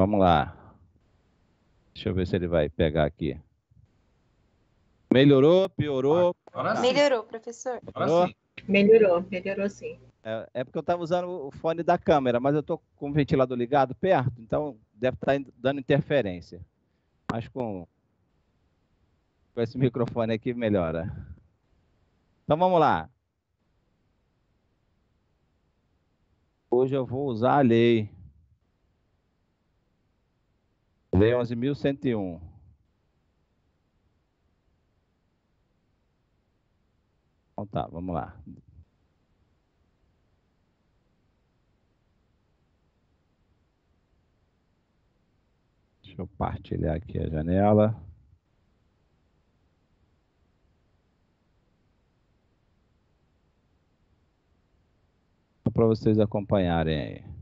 Vamos lá. Deixa eu ver se ele vai pegar aqui. Melhorou? Piorou? Agora sim. Melhorou, professor. Agora sim. Melhorou sim. É porque eu estava usando o fone da câmera, mas eu estou com o ventilador ligado perto, então deve estar dando interferência. Mas com esse microfone aqui melhora. Então vamos lá. Hoje eu vou usar a lei. Lei 11.101. Então tá, vamos lá. Deixa eu partilhar aqui a janela. Para vocês acompanharem aí.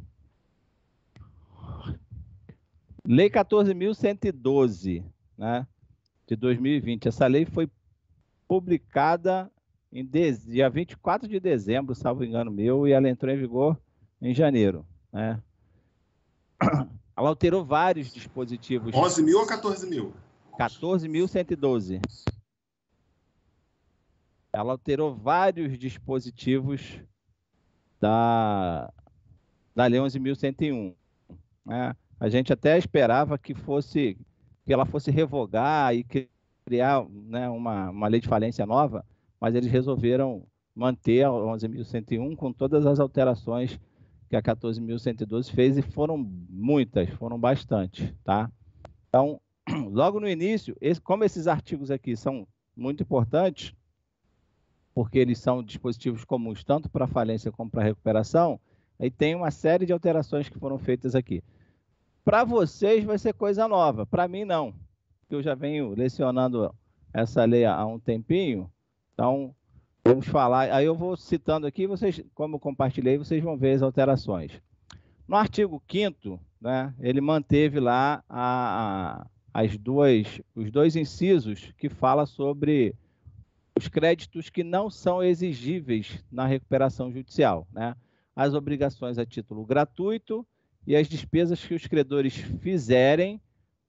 Lei 14.112, né, de 2020. Essa lei foi publicada em dia 24 de dezembro, salvo engano meu, e ela entrou em vigor em janeiro, né? Ela alterou vários dispositivos. 11.000 ou 14.000? 14.112. Ela alterou vários dispositivos da Lei 11.101. Né? A gente até esperava que ela fosse revogar e criar, né, uma lei de falência nova, mas eles resolveram manter a 11.101 com todas as alterações que a 14.112 fez, e foram muitas, foram bastante, tá? Então, logo no início, como esses artigos aqui são muito importantes, porque eles são dispositivos comuns tanto para falência como para recuperação, aí tem uma série de alterações que foram feitas aqui. Para vocês vai ser coisa nova, para mim não, porque eu já venho lecionando essa lei há um tempinho, então vamos falar, aí eu vou citando aqui, vocês, como eu compartilhei, vocês vão ver as alterações. No artigo 5º, né, ele manteve lá os dois incisos que fala sobre os créditos que não são exigíveis na recuperação judicial, né? As obrigações a título gratuito e as despesas que os credores fizerem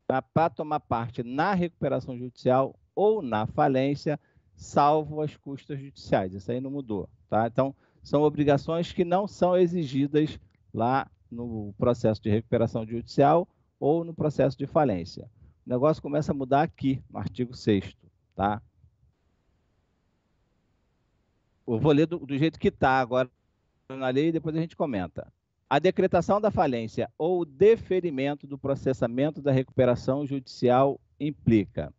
para tomar parte na recuperação judicial ou na falência, salvo as custas judiciais. Isso aí não mudou, tá? Então, são obrigações que não são exigidas lá no processo de recuperação judicial ou no processo de falência. O negócio começa a mudar aqui, no artigo 6º, tá? Eu vou ler do jeito que está agora na lei e depois a gente comenta. A decretação da falência ou deferimento do processamento da recuperação judicial implica.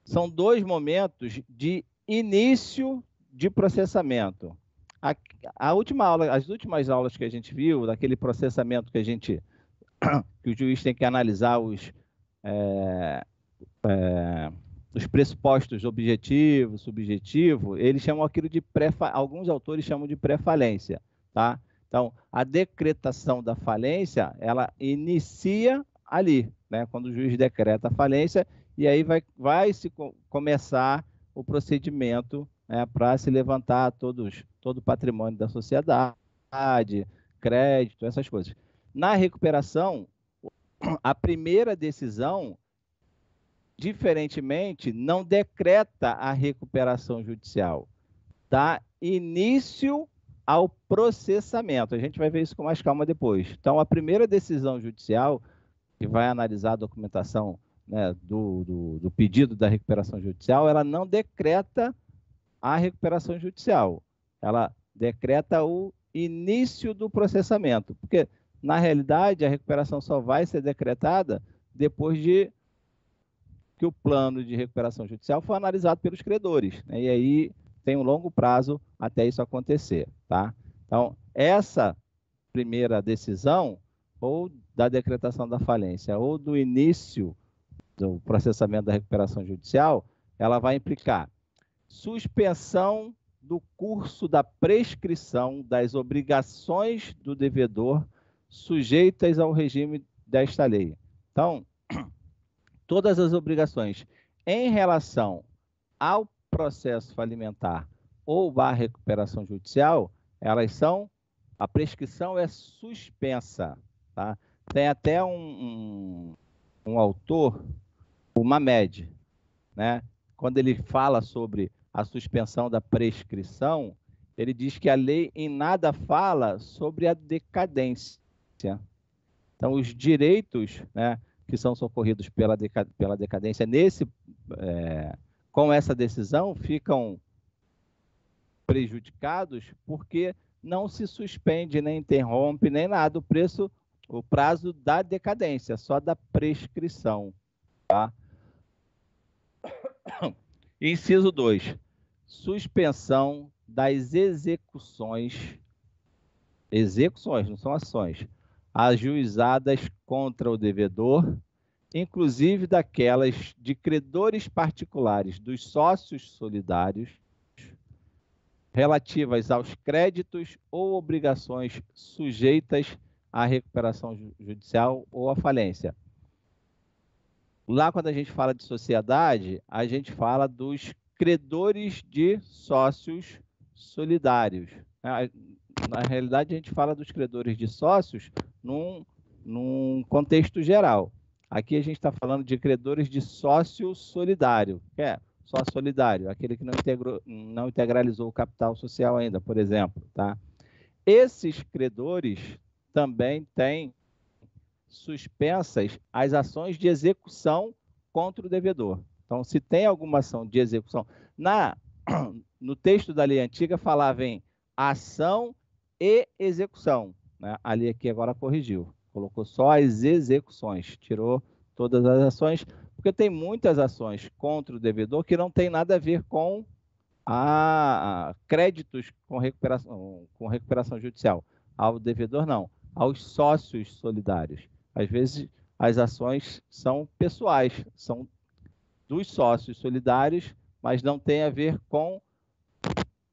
São dois momentos de início de processamento. As últimas aulas que a gente viu, daquele processamento que o juiz tem que analisar os pressupostos objetivo, subjetivo, eles chamam aquilo de alguns autores chamam de pré-falência, tá? Então, a decretação da falência, ela inicia ali, né? Quando o juiz decreta a falência, e aí vai se começar o procedimento, né, para se levantar todo o patrimônio da sociedade, crédito, essas coisas. Na recuperação, a primeira decisão, diferentemente, não decreta a recuperação judicial, dá início ao processamento. A gente vai ver isso com mais calma depois. Então, a primeira decisão judicial, que vai analisar a documentação, né, do pedido da recuperação judicial, ela não decreta a recuperação judicial, ela decreta o início do processamento, porque, na realidade, a recuperação só vai ser decretada depois de que o plano de recuperação judicial for analisado pelos credores, né? E aí tem um longo prazo até isso acontecer, tá? Então, essa primeira decisão, ou da decretação da falência, ou do início do processamento da recuperação judicial, ela vai implicar suspensão do curso da prescrição das obrigações do devedor sujeitas ao regime desta lei. Então, todas as obrigações em relação ao processo falimentar ou à recuperação judicial, a prescrição é suspensa, tá? Tem até um autor, o Mamed, né? Quando ele fala sobre a suspensão da prescrição, ele diz que a lei em nada fala sobre a decadência. Então, os direitos, né, que são socorridos pela decadência com essa decisão ficam prejudicados porque não se suspende, nem interrompe, nem nada o prazo da decadência, só da prescrição. Tá? Inciso 2. Suspensão das execuções, não são ações, ajuizadas contra o devedor, inclusive daquelas de credores particulares dos sócios solidários, relativas aos créditos ou obrigações sujeitas à recuperação judicial ou à falência. Lá, quando a gente fala de sociedade, a gente fala dos credores de sócios solidários. Na realidade, a gente fala dos credores de sócios num contexto geral. Aqui a gente está falando de credores de sócio solidário, que é sócio solidário, aquele que não integralizou o capital social ainda, por exemplo. Tá? Esses credores também têm suspensas as ações de execução contra o devedor. Então, se tem alguma ação de execução... No texto da lei antiga falava em ação e execução. Né? A lei aqui agora corrigiu. Colocou só as execuções, tirou todas as ações, porque tem muitas ações contra o devedor que não tem nada a ver com créditos com recuperação judicial. Ao devedor, não. Aos sócios solidários. Às vezes, as ações são pessoais, são dos sócios solidários, mas não tem a ver com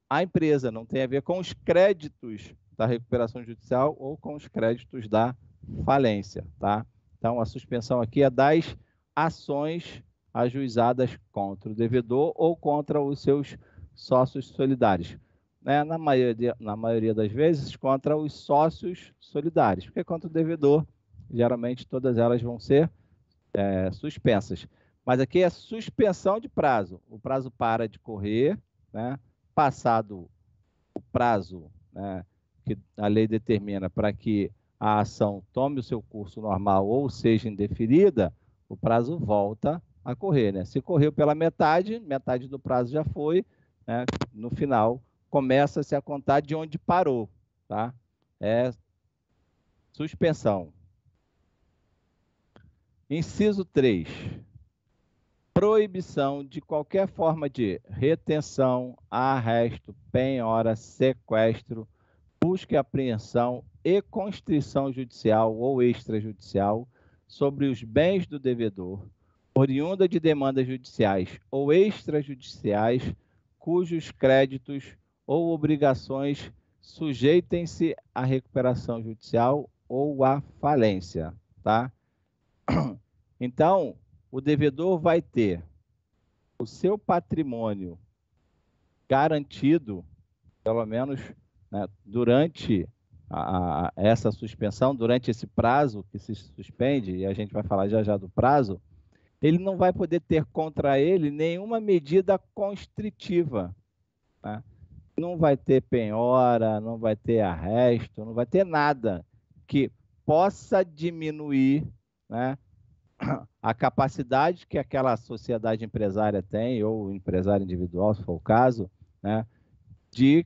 a empresa, não tem a ver com os créditos da recuperação judicial ou com os créditos da falência. Tá? Então, a suspensão aqui é das ações ajuizadas contra o devedor ou contra os seus sócios solidários. Né? Na maioria das vezes, contra os sócios solidários, porque contra o devedor, geralmente todas elas vão ser suspensas. Mas aqui é suspensão de prazo. O prazo para de correr, né? Passado o prazo, né, que a lei determina para que a ação tome o seu curso normal ou seja indeferida, o prazo volta a correr. Né? Se correu pela metade do prazo já foi, né? No final, começa-se a contar de onde parou. Tá? É suspensão. Inciso 3. Proibição de qualquer forma de retenção, arresto, penhora, sequestro, busca e apreensão e constrição judicial ou extrajudicial sobre os bens do devedor, oriunda de demandas judiciais ou extrajudiciais, cujos créditos ou obrigações sujeitem-se à recuperação judicial ou à falência. Tá? Então, o devedor vai ter o seu patrimônio garantido, pelo menos, né, durante essa suspensão, durante esse prazo que se suspende, e a gente vai falar já já do prazo, ele não vai poder ter contra ele nenhuma medida constritiva. Né? Não vai ter penhora, não vai ter arresto, não vai ter nada que possa diminuir, né, a capacidade que aquela sociedade empresária tem, ou empresário individual, se for o caso, né, de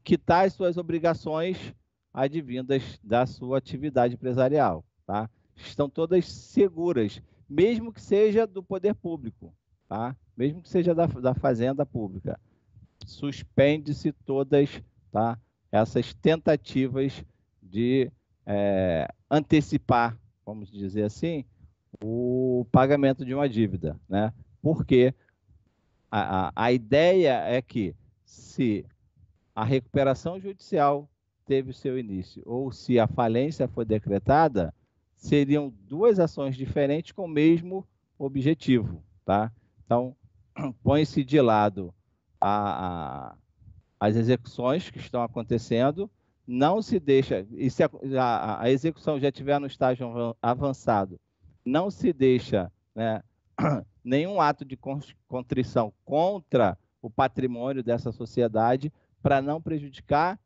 quitar as suas obrigações advindas da sua atividade empresarial. Tá? Estão todas seguras, mesmo que seja do poder público, tá? Mesmo que seja da fazenda pública. Suspende-se todas, tá, essas tentativas de antecipar, vamos dizer assim, o pagamento de uma dívida, né? Porque a ideia é que, se a recuperação judicial teve o seu início ou se a falência foi decretada, seriam duas ações diferentes com o mesmo objetivo. Tá? Então, põe-se de lado as execuções que estão acontecendo, não se deixa, e se a execução já estiver no estágio avançado, não se deixa, né, nenhum ato de contrição contra o patrimônio dessa sociedade para não prejudicar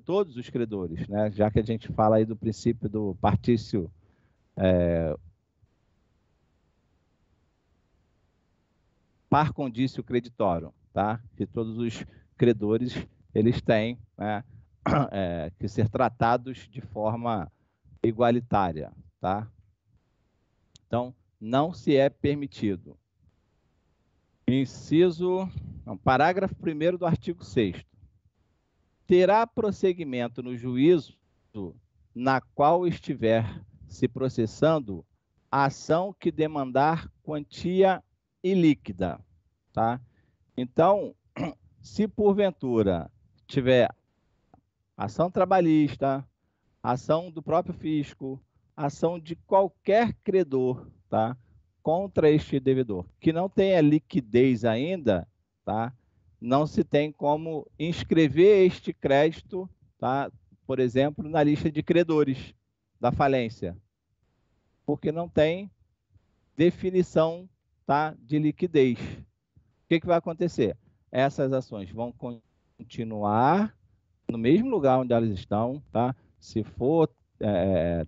todos os credores, né? Já que a gente fala aí do princípio do partício par condício creditório, tá? Que todos os credores eles têm, né, que ser tratados de forma igualitária, tá? Então, não se é permitido. Parágrafo 1º do artigo 6º. Terá prosseguimento no juízo na qual estiver se processando a ação que demandar quantia ilíquida, tá? Então, se porventura tiver ação trabalhista, ação do próprio fisco, ação de qualquer credor, tá, contra este devedor, que não tenha liquidez ainda, tá, não se tem como inscrever este crédito, tá, por exemplo, na lista de credores da falência, porque não tem definição, tá, de liquidez. O que vai acontecer? Essas ações vão continuar no mesmo lugar onde elas estão, tá? Se for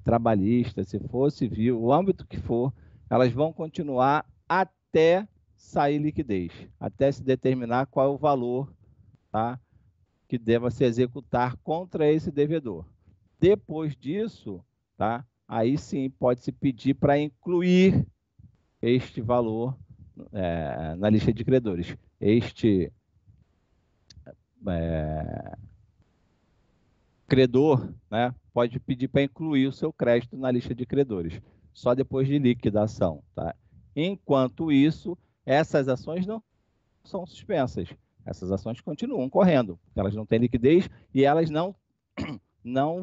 trabalhista, se for civil, o âmbito que for, elas vão continuar até sair liquidez, até se determinar qual é o valor, tá, que deva se executar contra esse devedor. Depois disso, tá, aí sim pode-se pedir para incluir este valor na lista de credores. Credor, né, pode pedir para incluir o seu crédito na lista de credores, só depois de liquidação, tá? Enquanto isso, essas ações não são suspensas. Essas ações continuam correndo, porque elas não têm liquidez e elas não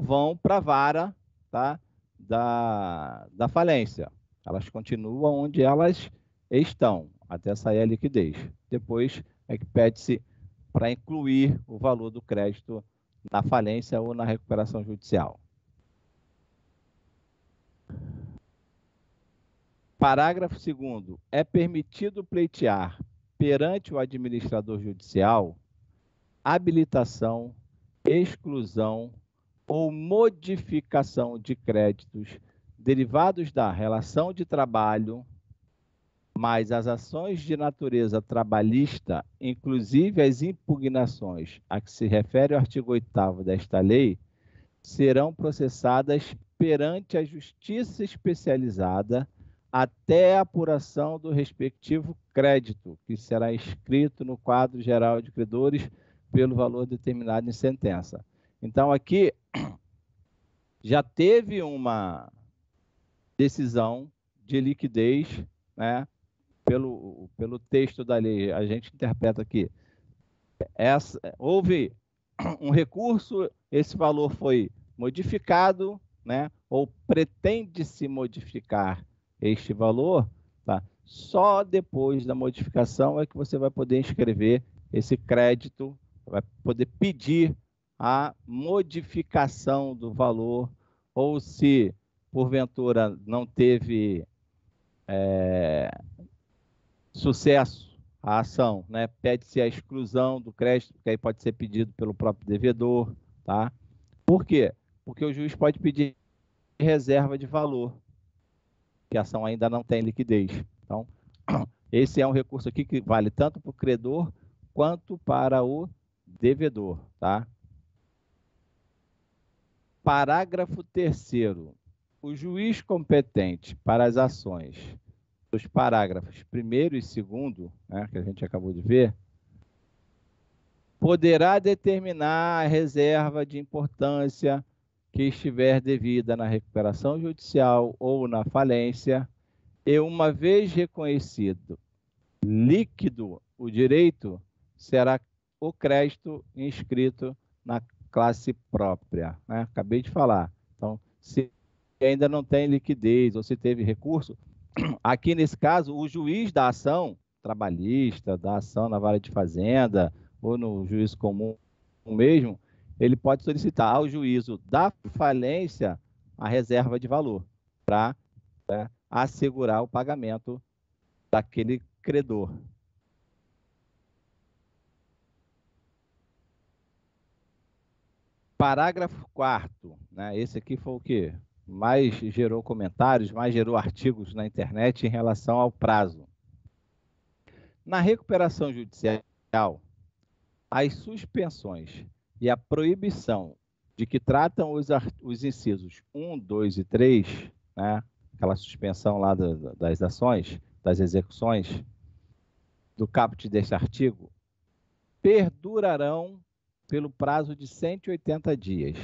vão para a vara, tá, da falência. Elas continuam onde elas estão, até sair a liquidez. Depois é que pede-se para incluir o valor do crédito na falência ou na recuperação judicial. Parágrafo 2º. É permitido pleitear perante o administrador judicial habilitação, exclusão ou modificação de créditos derivados da relação de trabalho, mas as ações de natureza trabalhista, inclusive as impugnações a que se refere o artigo 8º desta lei, serão processadas perante a Justiça Especializada até a apuração do respectivo crédito, que será inscrito no quadro geral de credores pelo valor determinado em sentença. Então, aqui já teve uma decisão de liquidez, né, pelo texto da lei. A gente interpreta aqui. Houve um recurso, esse valor foi modificado, né, ou pretende-se modificar este valor, tá? Só depois da modificação é que você vai poder inscrever esse crédito, vai poder pedir a modificação do valor, ou se porventura não teve sucesso a ação, né, pede-se a exclusão do crédito, que aí pode ser pedido pelo próprio devedor, tá? Por quê? Porque o juiz pode pedir reserva de valor, que a ação ainda não tem liquidez. Então, esse é um recurso aqui que vale tanto para o credor quanto para o devedor, tá? Parágrafo 3º. O juiz competente para as ações dos parágrafos 1º e 2º, né, que a gente acabou de ver, poderá determinar a reserva de importância que estiver devida na recuperação judicial ou na falência, e uma vez reconhecido líquido o direito, será o crédito inscrito na classe própria, né? Acabei de falar. Então, se ainda não tem liquidez ou se teve recurso, aqui nesse caso, o juiz da ação trabalhista, da ação na vara de fazenda ou no juízo comum mesmo, ele pode solicitar ao juízo da falência a reserva de valor para, né, assegurar o pagamento daquele credor. Parágrafo 4º, né? Esse aqui foi o que mais gerou comentários, mais gerou artigos na internet em relação ao prazo. Na recuperação judicial, as suspensões e a proibição de que tratam os incisos 1, 2 e 3, né? Aquela suspensão lá das ações, das execuções, do caput deste artigo, perdurarão pelo prazo de 180 dias,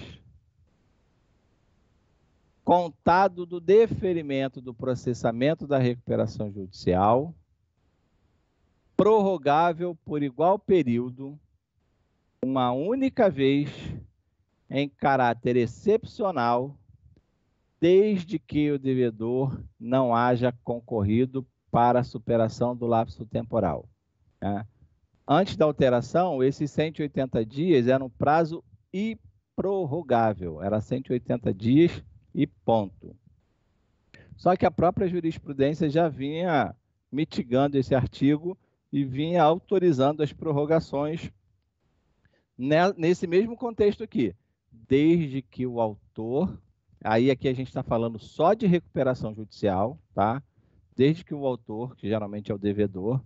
contado do deferimento do processamento da recuperação judicial, prorrogável por igual período, uma única vez, em caráter excepcional, desde que o devedor não haja concorrido para a superação do lapso temporal, né? Antes da alteração, esses 180 dias eram um prazo improrrogável, era 180 dias e ponto. Só que a própria jurisprudência já vinha mitigando esse artigo e vinha autorizando as prorrogações nesse mesmo contexto aqui, desde que o autor, aí aqui a gente está falando só de recuperação judicial, tá? Desde que o autor, que geralmente é o devedor,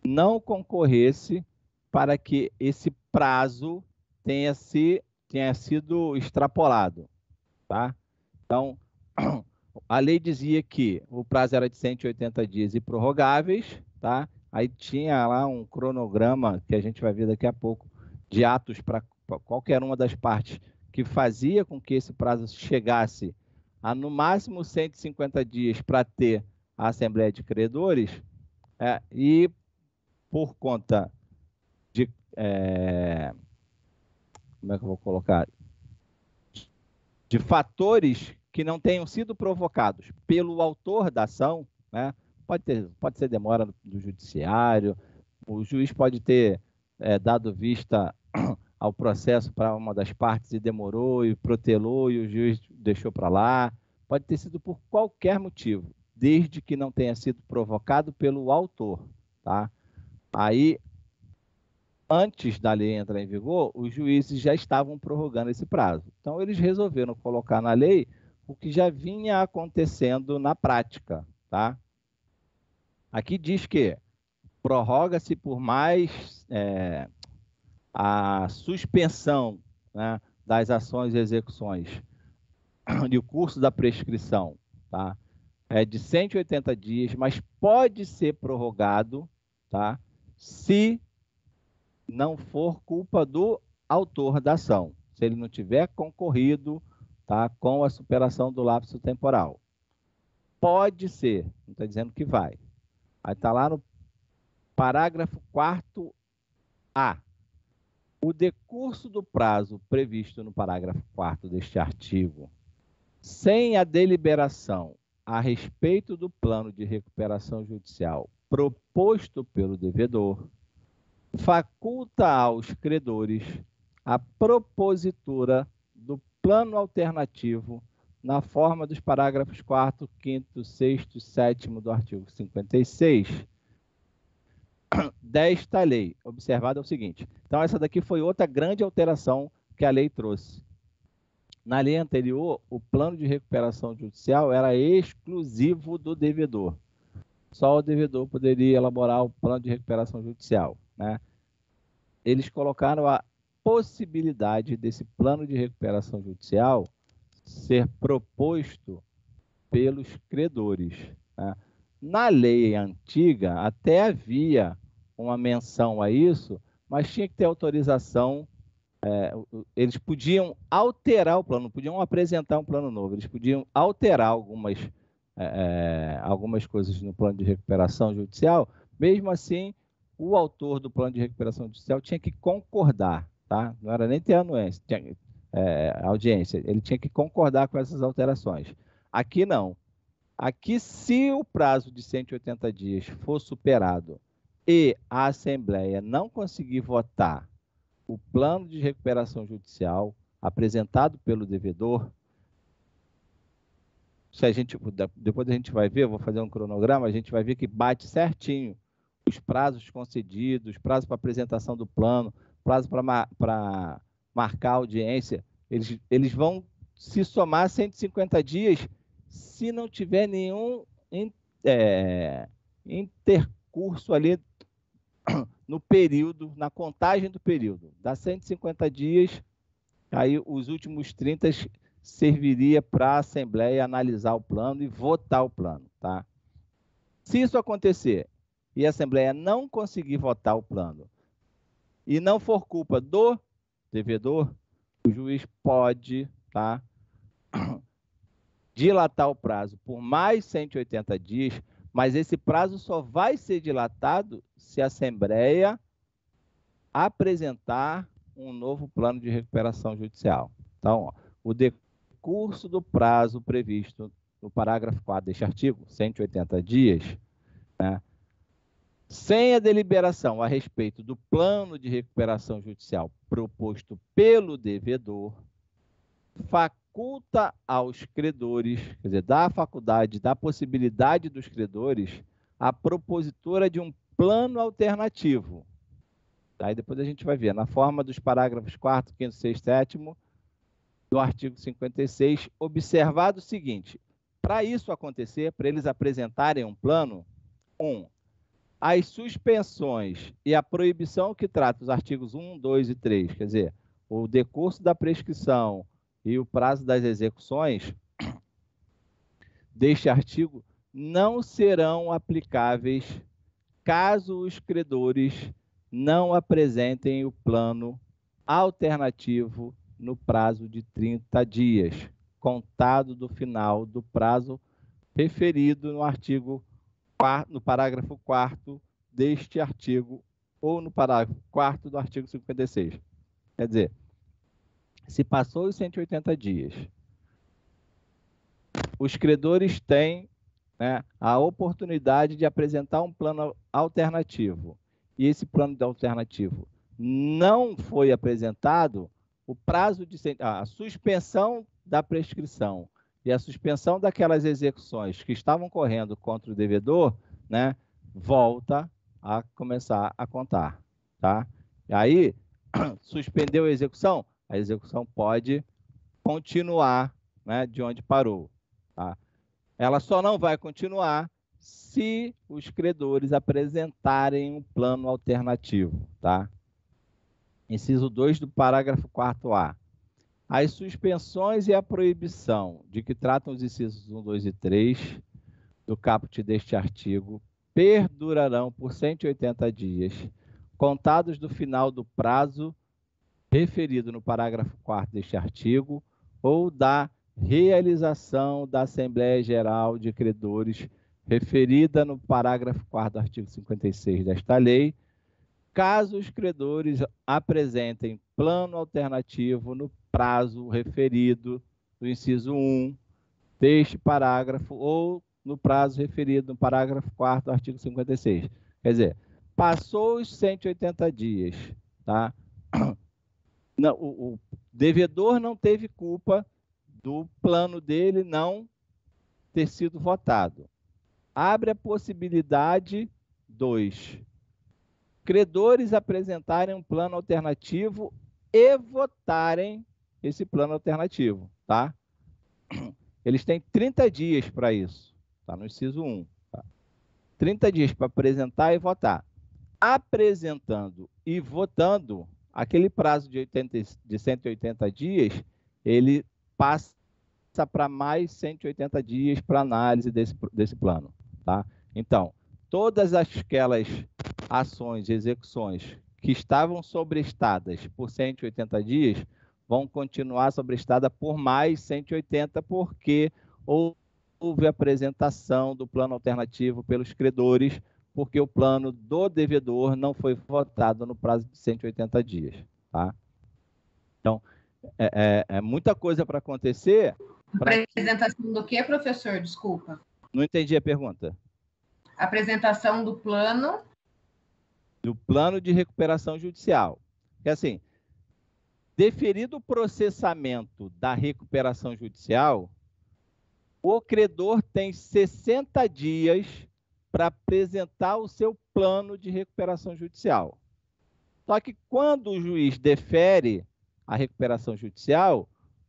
não concorresse para que esse prazo tenha sido extrapolado, tá? Então, a lei dizia que o prazo era de 180 dias e prorrogáveis, tá? Aí tinha lá um cronograma, que a gente vai ver daqui a pouco, de atos para qualquer uma das partes, que fazia com que esse prazo chegasse a, no máximo, 150 dias para ter a Assembleia de Credores, e por conta de... como é que eu vou colocar? De fatores que não tenham sido provocados pelo autor da ação, né? Pode ser demora do judiciário, o juiz pode ter dado vista ao processo para uma das partes e demorou, e protelou, e o juiz deixou para lá. Pode ter sido por qualquer motivo, desde que não tenha sido provocado pelo autor, tá? Aí, antes da lei entrar em vigor, os juízes já estavam prorrogando esse prazo. Então, eles resolveram colocar na lei o que já vinha acontecendo na prática, tá? Aqui diz que prorroga-se por mais a suspensão, né, das ações e execuções e o curso da prescrição, tá? É de 180 dias, mas pode ser prorrogado, tá? Se não for culpa do autor da ação, se ele não tiver concorrido, tá, com a superação do lapso temporal. Pode ser, não está dizendo que vai. Aí está lá no parágrafo 4º-A. O decurso do prazo previsto no parágrafo 4º deste artigo, sem a deliberação a respeito do plano de recuperação judicial proposto pelo devedor, faculta aos credores a propositura do plano alternativo na forma dos parágrafos 4º, 5º, 6º e 7º do artigo 56 desta lei. Observado é o seguinte. Então, essa daqui foi outra grande alteração que a lei trouxe. Na lei anterior, o plano de recuperação judicial era exclusivo do devedor. Só o devedor poderia elaborar o plano de recuperação judicial, né? Eles colocaram a possibilidade desse plano de recuperação judicial ser proposto pelos credores, né? Na lei antiga, até havia uma menção a isso, mas tinha que ter autorização. Eles podiam alterar o plano, não podiam apresentar um plano novo, eles podiam alterar algumas coisas no plano de recuperação judicial. Mesmo assim, o autor do plano de recuperação judicial tinha que concordar, tá? Não era nem ter anuência, audiência, ele tinha que concordar com essas alterações. Aqui não. Aqui, se o prazo de 180 dias for superado e a Assembleia não conseguir votar o plano de recuperação judicial apresentado pelo devedor, se a gente, depois a gente vai ver, eu vou fazer um cronograma, a gente vai ver que bate certinho os prazos concedidos, prazo para apresentação do plano, prazo para marcar a audiência, eles vão se somar 150 dias se não tiver nenhum intercurso ali no período, na contagem do período. Dá 150 dias, aí os últimos 30 serviria para a Assembleia analisar o plano e votar o plano, tá? Se isso acontecer e a Assembleia não conseguir votar o plano e não for culpa do devedor, o juiz pode, tá, dilatar o prazo por mais 180 dias, mas esse prazo só vai ser dilatado se a Assembleia apresentar um novo plano de recuperação judicial. Então, ó, o decurso do prazo previsto no parágrafo 4 deste artigo, 180 dias, né, sem a deliberação a respeito do plano de recuperação judicial proposto pelo devedor, faculta aos credores, quer dizer, dá a faculdade, dá a possibilidade dos credores a propositura de um plano alternativo. Aí depois a gente vai ver, na forma dos parágrafos 4º, 5º, 6º, 7º do artigo 56, observado o seguinte: para isso acontecer, para eles apresentarem um plano, as suspensões e a proibição que trata os artigos 1, 2 e 3, quer dizer, o decurso da prescrição e o prazo das execuções deste artigo não serão aplicáveis caso os credores não apresentem o plano alternativo no prazo de 30 dias, contado do final do prazo referido no artigo no parágrafo 4º deste artigo ou no parágrafo 4º do artigo 56. Quer dizer, se passou os 180 dias, os credores têm, né, a oportunidade de apresentar um plano alternativo, e esse plano alternativo não foi apresentado, o prazo de a suspensão da prescrição e a suspensão daquelas execuções que estavam correndo contra o devedor, né, volta a começar a contar, tá? E aí, suspendeu a execução pode continuar, né, de onde parou, tá? Ela só não vai continuar se os credores apresentarem um plano alternativo, tá? Inciso 2 do parágrafo 4º-A. As suspensões e a proibição de que tratam os incisos 1, 2 e 3 do caput deste artigo perdurarão por 180 dias, contados do final do prazo referido no parágrafo 4º deste artigo ou da realização da Assembleia Geral de Credores referida no parágrafo 4º do artigo 56 desta lei, caso os credores apresentem plano alternativo no prazo referido no inciso 1 deste parágrafo ou no prazo referido no parágrafo 4º do artigo 56. Quer dizer, passou os 180 dias, tá? Não, o devedor não teve culpa do plano dele não ter sido votado. Abre a possibilidade, 2, credores apresentarem um plano alternativo e votarem esse plano alternativo, tá? Eles têm 30 dias para isso, tá? No inciso 1. Tá? 30 dias para apresentar e votar. Apresentando e votando, aquele prazo de 180 dias, ele passa para mais 180 dias para análise desse plano, tá? Então, todas aquelas ações e execuções que estavam sobrestadas por 180 dias vão continuar sobrestadas por mais 180, porque houve apresentação do plano alternativo pelos credores, porque o plano do devedor não foi votado no prazo de 180 dias. Tá? Então, é muita coisa para acontecer. Apresentação do que, professor? Desculpa. Não entendi a pergunta. Apresentação do plano. Do plano de recuperação judicial. É assim, deferido o processamento da recuperação judicial, o credor tem 60 dias para apresentar o seu plano de recuperação judicial. Só que quando o juiz defere a recuperação judicial,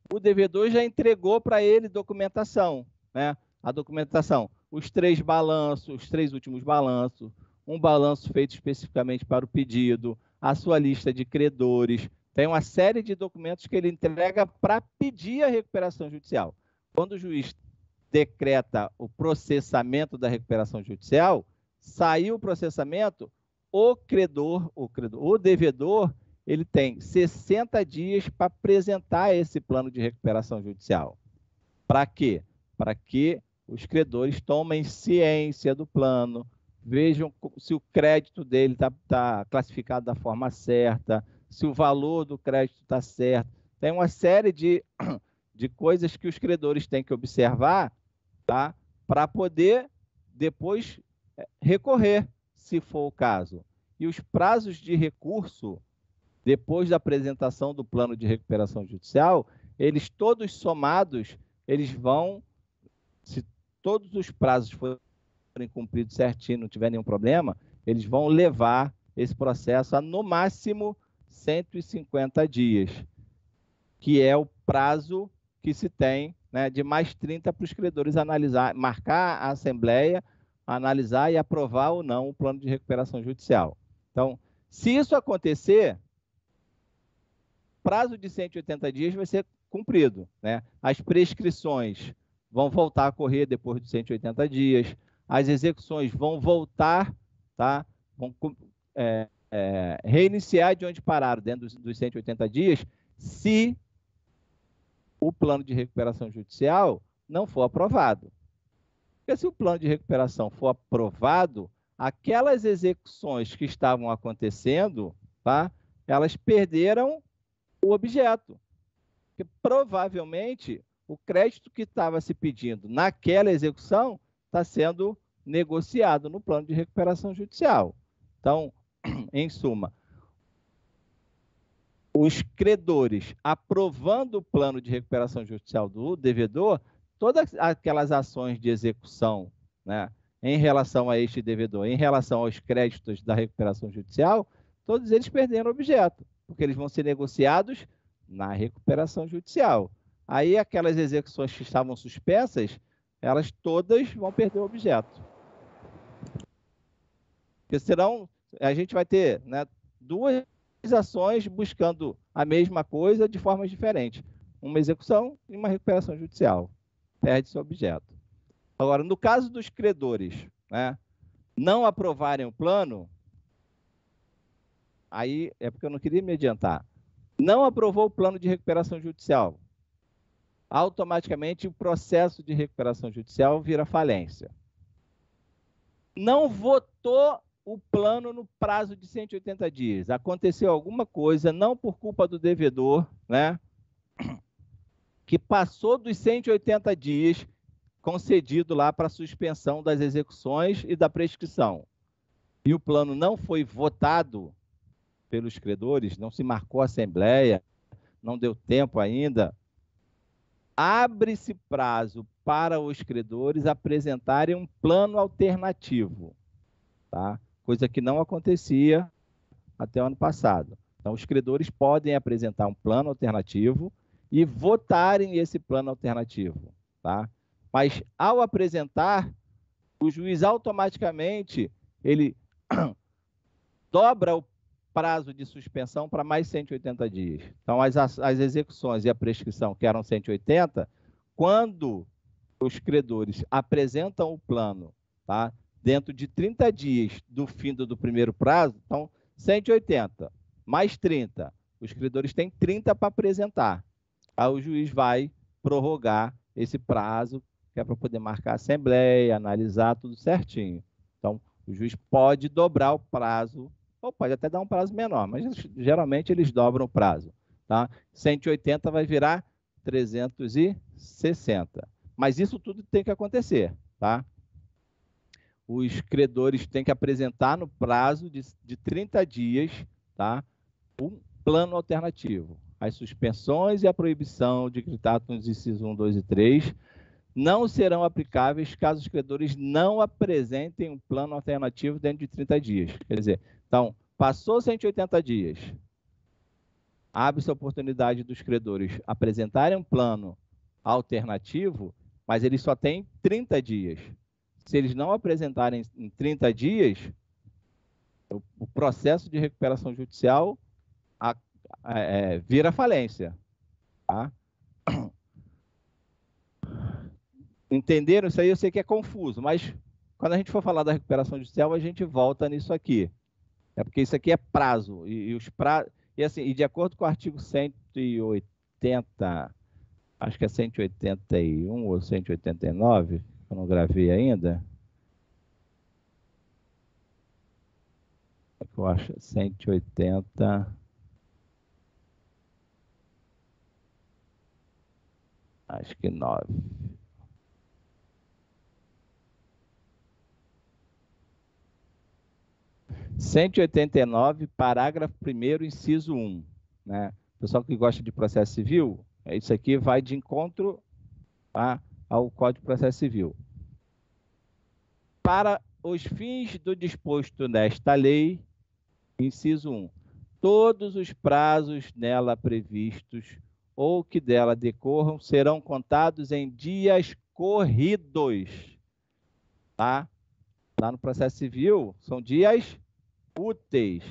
o devedor já entregou para ele documentação, né? A documentação, os 3 balanços, os 3 últimos balanços, um balanço feito especificamente para o pedido, a sua lista de credores, tem uma série de documentos que ele entrega para pedir a recuperação judicial. Quando o juiz decreta o processamento da recuperação judicial, saiu o processamento, o devedor, ele tem 60 dias para apresentar esse plano de recuperação judicial. Para quê? Para que os credores tomem ciência do plano, vejam se o crédito dele está classificado da forma certa, se o valor do crédito está certo. Tem uma série de coisas que os credores têm que observar, tá? Para poder depois recorrer, se for o caso. E os prazos de recurso, depois da apresentação do plano de recuperação judicial, eles todos somados, eles vão, se todos os prazos forem cumpridos certinho, não tiver nenhum problema, eles vão levar esse processo a, no máximo, 150 dias, que é o prazo que se tem, né, de mais 30 para os credores analisar, marcar a assembleia, analisar e aprovar ou não o plano de recuperação judicial. Então, se isso acontecer, o prazo de 180 dias vai ser cumprido, né? As prescrições vão voltar a correr depois de 180 dias, as execuções vão voltar, tá? Vão reiniciar de onde pararam, dentro dos 180 dias, se o plano de recuperação judicial não for aprovado. Porque se o plano de recuperação for aprovado, aquelas execuções que estavam acontecendo, tá? Elas perderam o objeto. Porque provavelmente o crédito que estava se pedindo naquela execução está sendo negociado no plano de recuperação judicial. Então, em suma, os credores aprovando o plano de recuperação judicial do devedor, todas aquelas ações de execução, né, em relação a este devedor, em relação aos créditos da recuperação judicial, todos eles perderam objeto, porque eles vão ser negociados na recuperação judicial. Aí aquelas execuções que estavam suspensas, elas todas vão perder o objeto. Porque senão a gente vai ter, né, 2 ações buscando a mesma coisa de formas diferentes. Uma execução e uma recuperação judicial. Perde-se o objeto. Agora, no caso dos credores, né, não aprovarem o plano, aí é porque eu não queria me adiantar. Não aprovou o plano de recuperação judicial. Automaticamente o processo de recuperação judicial vira falência. Não votou o plano no prazo de 180 dias. Aconteceu alguma coisa, não por culpa do devedor, né, que passou dos 180 dias concedido lá para suspensão das execuções e da prescrição. E o plano não foi votado pelos credores, não se marcou a assembleia, não deu tempo ainda. Abre-se prazo para os credores apresentarem um plano alternativo, tá? Coisa que não acontecia até o ano passado. Então, os credores podem apresentar um plano alternativo e votarem esse plano alternativo, tá? Mas, ao apresentar, o juiz automaticamente ele dobra o prazo de suspensão para mais 180 dias. Então, as execuções e a prescrição, que eram 180, quando os credores apresentam o plano, tá, dentro de 30 dias do fim do primeiro prazo, então, 180 mais 30. Os credores têm 30 para apresentar. Aí o juiz vai prorrogar esse prazo, que é para poder marcar a assembleia, analisar tudo certinho. Então, o juiz pode dobrar o prazo, ou pode até dar um prazo menor, mas geralmente eles dobram o prazo, tá? 180 vai virar 360. Mas isso tudo tem que acontecer, tá? Os credores têm que apresentar no prazo de 30 dias, tá, um plano alternativo. as suspensões e a proibição de gritato nos incisos 1, 2 e 3 não serão aplicáveis caso os credores não apresentem um plano alternativo dentro de 30 dias. Quer dizer, então, passou 180 dias, abre-se a oportunidade dos credores apresentarem um plano alternativo, mas eles só têm 30 dias. Se eles não apresentarem em 30 dias, o processo de recuperação judicial vira falência. Tá? Entenderam isso aí? Eu sei que é confuso, mas quando a gente for falar da recuperação judicial, a gente volta nisso aqui. É porque isso aqui é prazo. E assim, e de acordo com o artigo 180, acho que é 181 ou 189, eu não gravei ainda. Eu acho 180. Acho que 9. R$ 189, parágrafo 1º, inciso 1. Né? O pessoal que gosta de processo civil, isso aqui vai de encontro ao Código de Processo Civil. Para os fins do disposto nesta lei, inciso 1, todos os prazos nela previstos ou que dela decorram serão contados em dias corridos. Tá? Lá no processo civil, são dias úteis.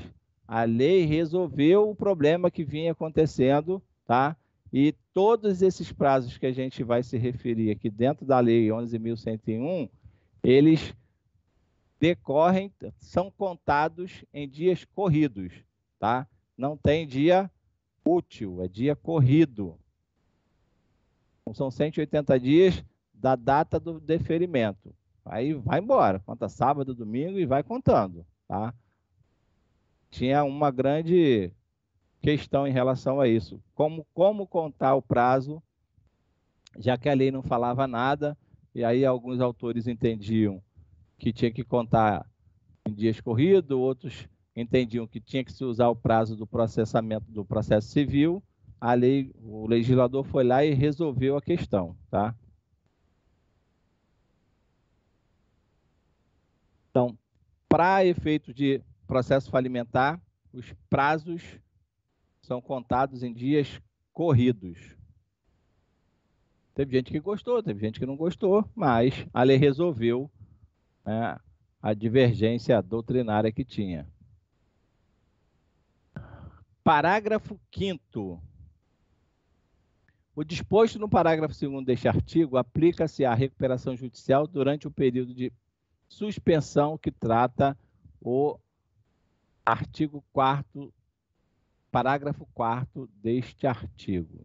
A lei resolveu o problema que vinha acontecendo, tá? E todos esses prazos que a gente vai se referir aqui dentro da lei 11.101, eles decorrem, são contados em dias corridos, tá? Não tem dia útil, é dia corrido. Então, são 180 dias da data do deferimento. Aí vai embora, conta sábado, domingo e vai contando, tá? Tinha uma grande questão em relação a isso. Como contar o prazo, já que a lei não falava nada, e aí alguns autores entendiam que tinha que contar em dias corridos, outros entendiam que tinha que se usar o prazo do processamento do processo civil. A lei, o legislador foi lá e resolveu a questão, tá? Então, para efeito de processo falimentar, os prazos são contados em dias corridos. Teve gente que gostou, teve gente que não gostou, mas a lei resolveu, né, a divergência doutrinária que tinha. Parágrafo 5º. O disposto no parágrafo 2º deste artigo aplica-se à recuperação judicial durante o período de suspensão que trata o artigo 4º, parágrafo 4º deste artigo.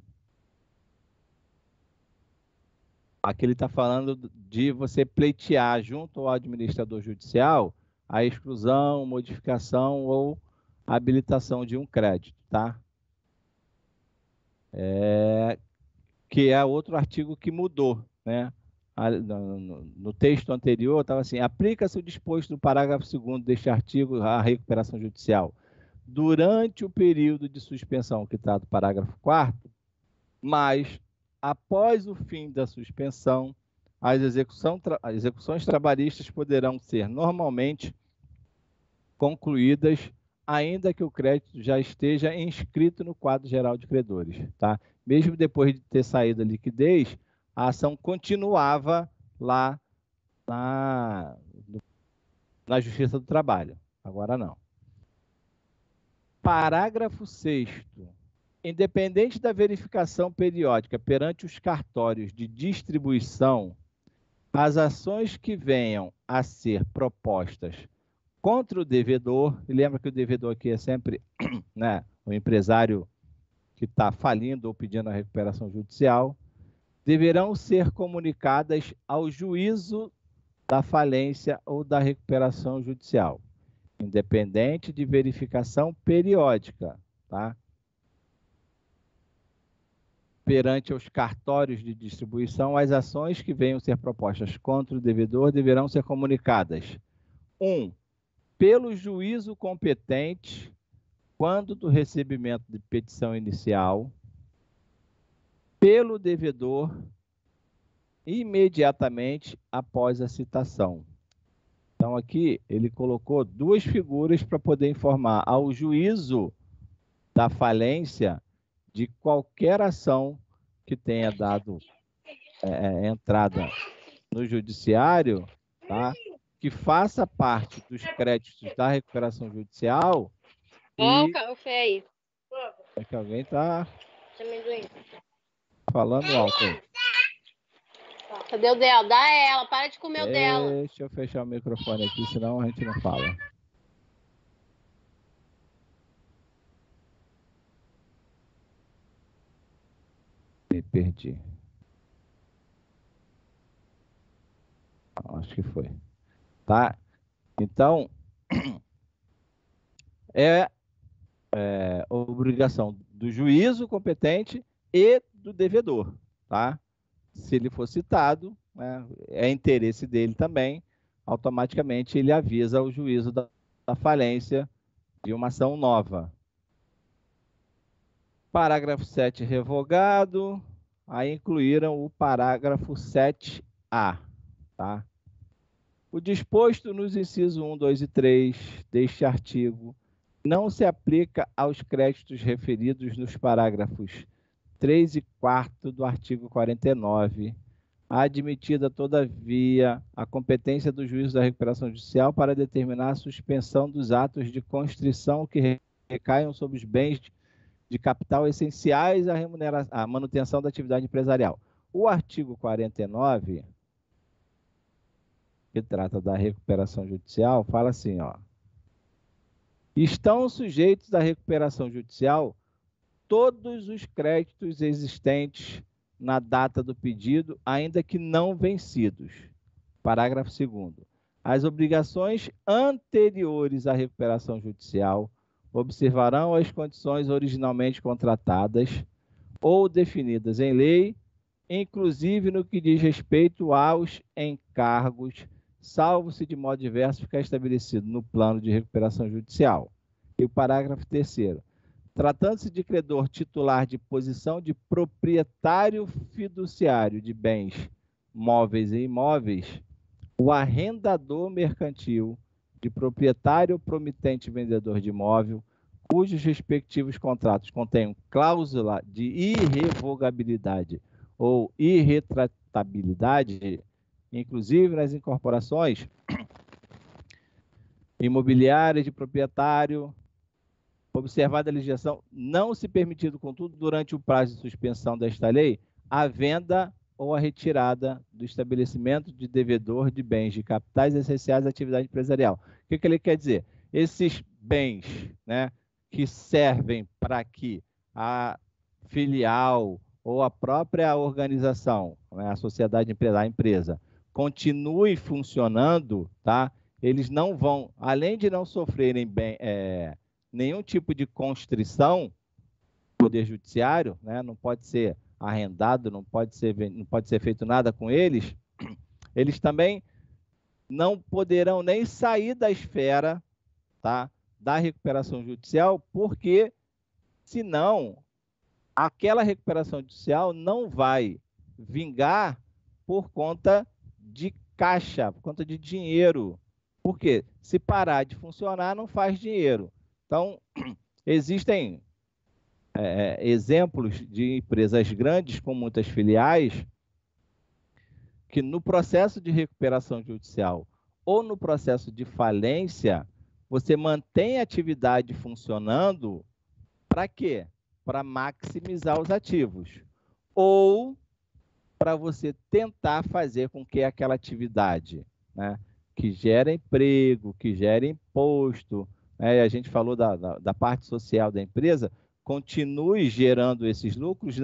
Aqui ele está falando de você pleitear junto ao administrador judicial a exclusão, modificação ou habilitação de um crédito, tá? Que é outro artigo que mudou, né? No texto anterior estava assim: aplica-se o disposto do parágrafo 2º deste artigo à recuperação judicial durante o período de suspensão que trata o parágrafo 4º, mas após o fim da suspensão, as execuções trabalhistas poderão ser normalmente concluídas, ainda que o crédito já esteja inscrito no quadro geral de credores, tá? Mesmo depois de ter saído a liquidez, a ação continuava lá na Justiça do Trabalho. Agora não. Parágrafo 6º. Independente da verificação periódica perante os cartórios de distribuição, as ações que venham a ser propostas contra o devedor, e lembra que o devedor aqui é sempre, né, o empresário que está falindo ou pedindo a recuperação judicial, deverão ser comunicadas ao juízo da falência ou da recuperação judicial, independente de verificação periódica, tá? Perante os cartórios de distribuição, as ações que venham ser propostas contra o devedor deverão ser comunicadas: 1. Pelo juízo competente quando do recebimento de petição inicial, pelo devedor, imediatamente após a citação. Então, aqui, ele colocou duas figuras para poder informar ao juízo da falência de qualquer ação que tenha dado entrada no judiciário, tá? Que faça parte dos créditos da recuperação judicial. Ó, o Fê aí. É que alguém está falando alto aí. Cadê o dela? Dá ela, para de comer o dela. Deixa eu fechar o microfone aqui, senão a gente não fala. Me perdi. Acho que foi. Tá? Então, é obrigação do juízo competente e do devedor, tá? Se ele for citado, né, é interesse dele também, automaticamente ele avisa o juízo da falência de uma ação nova. Parágrafo 7 revogado, aí incluíram o parágrafo 7A, tá? O disposto nos incisos 1, 2 e 3 deste artigo não se aplica aos créditos referidos nos parágrafos 3 e 4 do artigo 49, admitida, todavia, a competência do juízo da recuperação judicial para determinar a suspensão dos atos de constrição que recaiam sobre os bens de capital essenciais à manutenção da atividade empresarial. O artigo 49, que trata da recuperação judicial, fala assim, ó: estão sujeitos à recuperação judicial todos os créditos existentes na data do pedido, ainda que não vencidos. Parágrafo 2º. As obrigações anteriores à recuperação judicial observarão as condições originalmente contratadas ou definidas em lei, inclusive no que diz respeito aos encargos, salvo se de modo diverso ficar estabelecido no plano de recuperação judicial. E o parágrafo 3º. Tratando-se de credor titular de posição de proprietário fiduciário de bens móveis e imóveis, o arrendador mercantil de proprietário promitente vendedor de imóvel, cujos respectivos contratos contenham cláusula de irrevogabilidade ou irretratabilidade, inclusive nas incorporações imobiliárias de proprietário, observada a legislação, não se permitido, contudo, durante o prazo de suspensão desta lei, a venda ou a retirada do estabelecimento de devedor de bens de capitais essenciais à atividade empresarial. O que ele quer dizer? Esses bens, né, que servem para que a filial ou a própria organização, né, a sociedade empresarial, a empresa, continue funcionando, tá? Eles não vão, além de não sofrerem nenhum tipo de constrição do Poder Judiciário, né? Não pode ser arrendado, não pode ser feito nada com eles, eles também não poderão nem sair da esfera, tá, da recuperação judicial, porque, senão, aquela recuperação judicial não vai vingar por conta de caixa, por conta de dinheiro. Por quê? Se parar de funcionar, não faz dinheiro. Então, existem exemplos de empresas grandes com muitas filiais que no processo de recuperação judicial ou no processo de falência, você mantém a atividade funcionando para quê? Para maximizar os ativos. Ou para você tentar fazer com que aquela atividade, né, que gera emprego, que gera imposto, a gente falou da parte social da empresa, continue gerando esses lucros,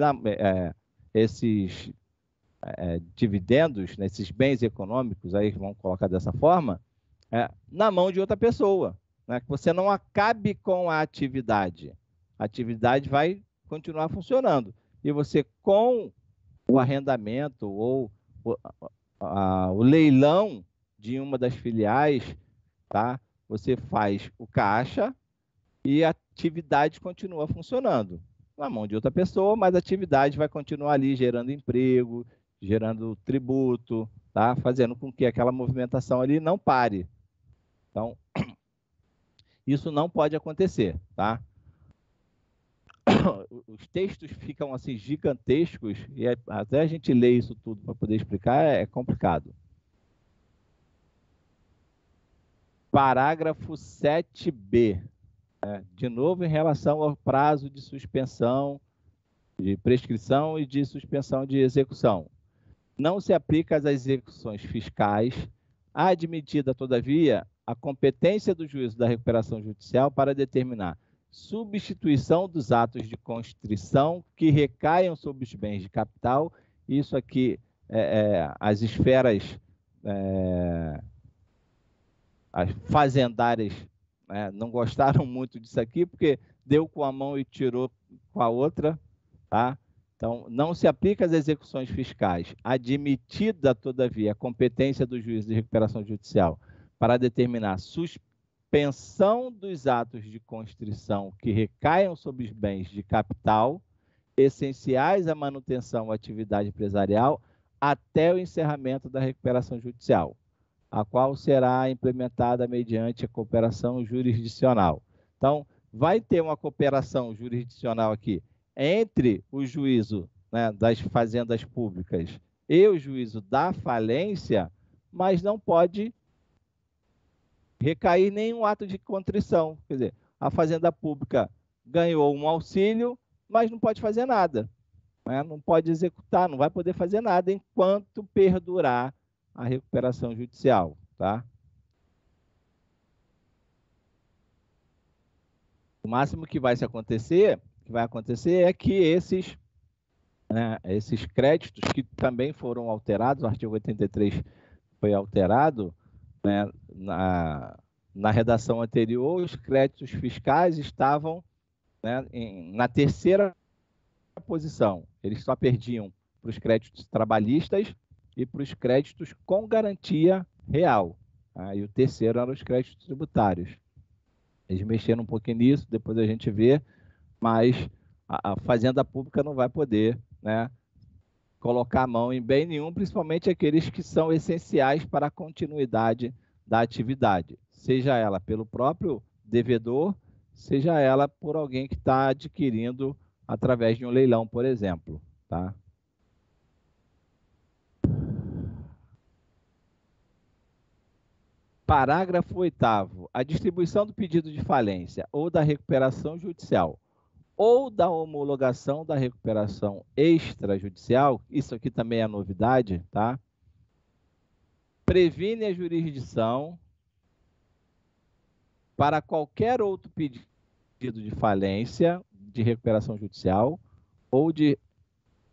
esses dividendos, né, esses bens econômicos, aí vamos colocar dessa forma, na mão de outra pessoa, né, que você não acabe com a atividade vai continuar funcionando, e você com o arrendamento ou o leilão de uma das filiais, tá? Você faz o caixa, e a atividade continua funcionando na mão de outra pessoa, mas a atividade vai continuar ali gerando emprego, gerando tributo, tá? Fazendo com que aquela movimentação ali não pare. Então, isso não pode acontecer, tá? Os textos ficam assim gigantescos e até a gente ler isso tudo para poder explicar é complicado. Parágrafo 7b. De novo, em relação ao prazo de suspensão, de prescrição e de suspensão de execução. Não se aplica às execuções fiscais, admitida, todavia, a competência do juízo da recuperação judicial para determinar substituição dos atos de constrição que recaiam sobre os bens de capital. Isso aqui, as esferas as fazendárias não gostaram muito disso aqui, porque deu com a mão e tirou com a outra, tá? Então, não se aplica às execuções fiscais, admitida, todavia, a competência do juiz de recuperação judicial para determinar suspensão dos atos de constrição que recaiam sobre os bens de capital, essenciais à manutenção da atividade empresarial, até o encerramento da recuperação judicial, a qual será implementada mediante a cooperação jurisdicional. Então, vai ter uma cooperação jurisdicional aqui entre o juízo das fazendas públicas e o juízo da falência, mas não pode recair nenhum ato de contrição. Quer dizer, a fazenda pública ganhou um auxílio, mas não pode fazer nada. Não pode executar, não vai poder fazer nada enquanto perdurar a recuperação judicial, tá? O máximo que vai acontecer é que esses créditos que também foram alterados, o artigo 83 foi alterado, na redação anterior, os créditos fiscais estavam na terceira posição. Eles só perdiam para os créditos trabalhistas e para os créditos com garantia real. E o terceiro eram os créditos tributários. Eles mexeram um pouquinho nisso, depois a gente vê, mas a fazenda pública não vai poder colocar a mão em bem nenhum, principalmente aqueles que são essenciais para a continuidade da atividade, seja ela pelo próprio devedor, seja ela por alguém que está adquirindo através de um leilão, por exemplo, tá? Parágrafo 8º. A distribuição do pedido de falência ou da recuperação judicial ou da homologação da recuperação extrajudicial, isso aqui também é novidade, tá? Previne a jurisdição para qualquer outro pedido de falência, de recuperação judicial ou de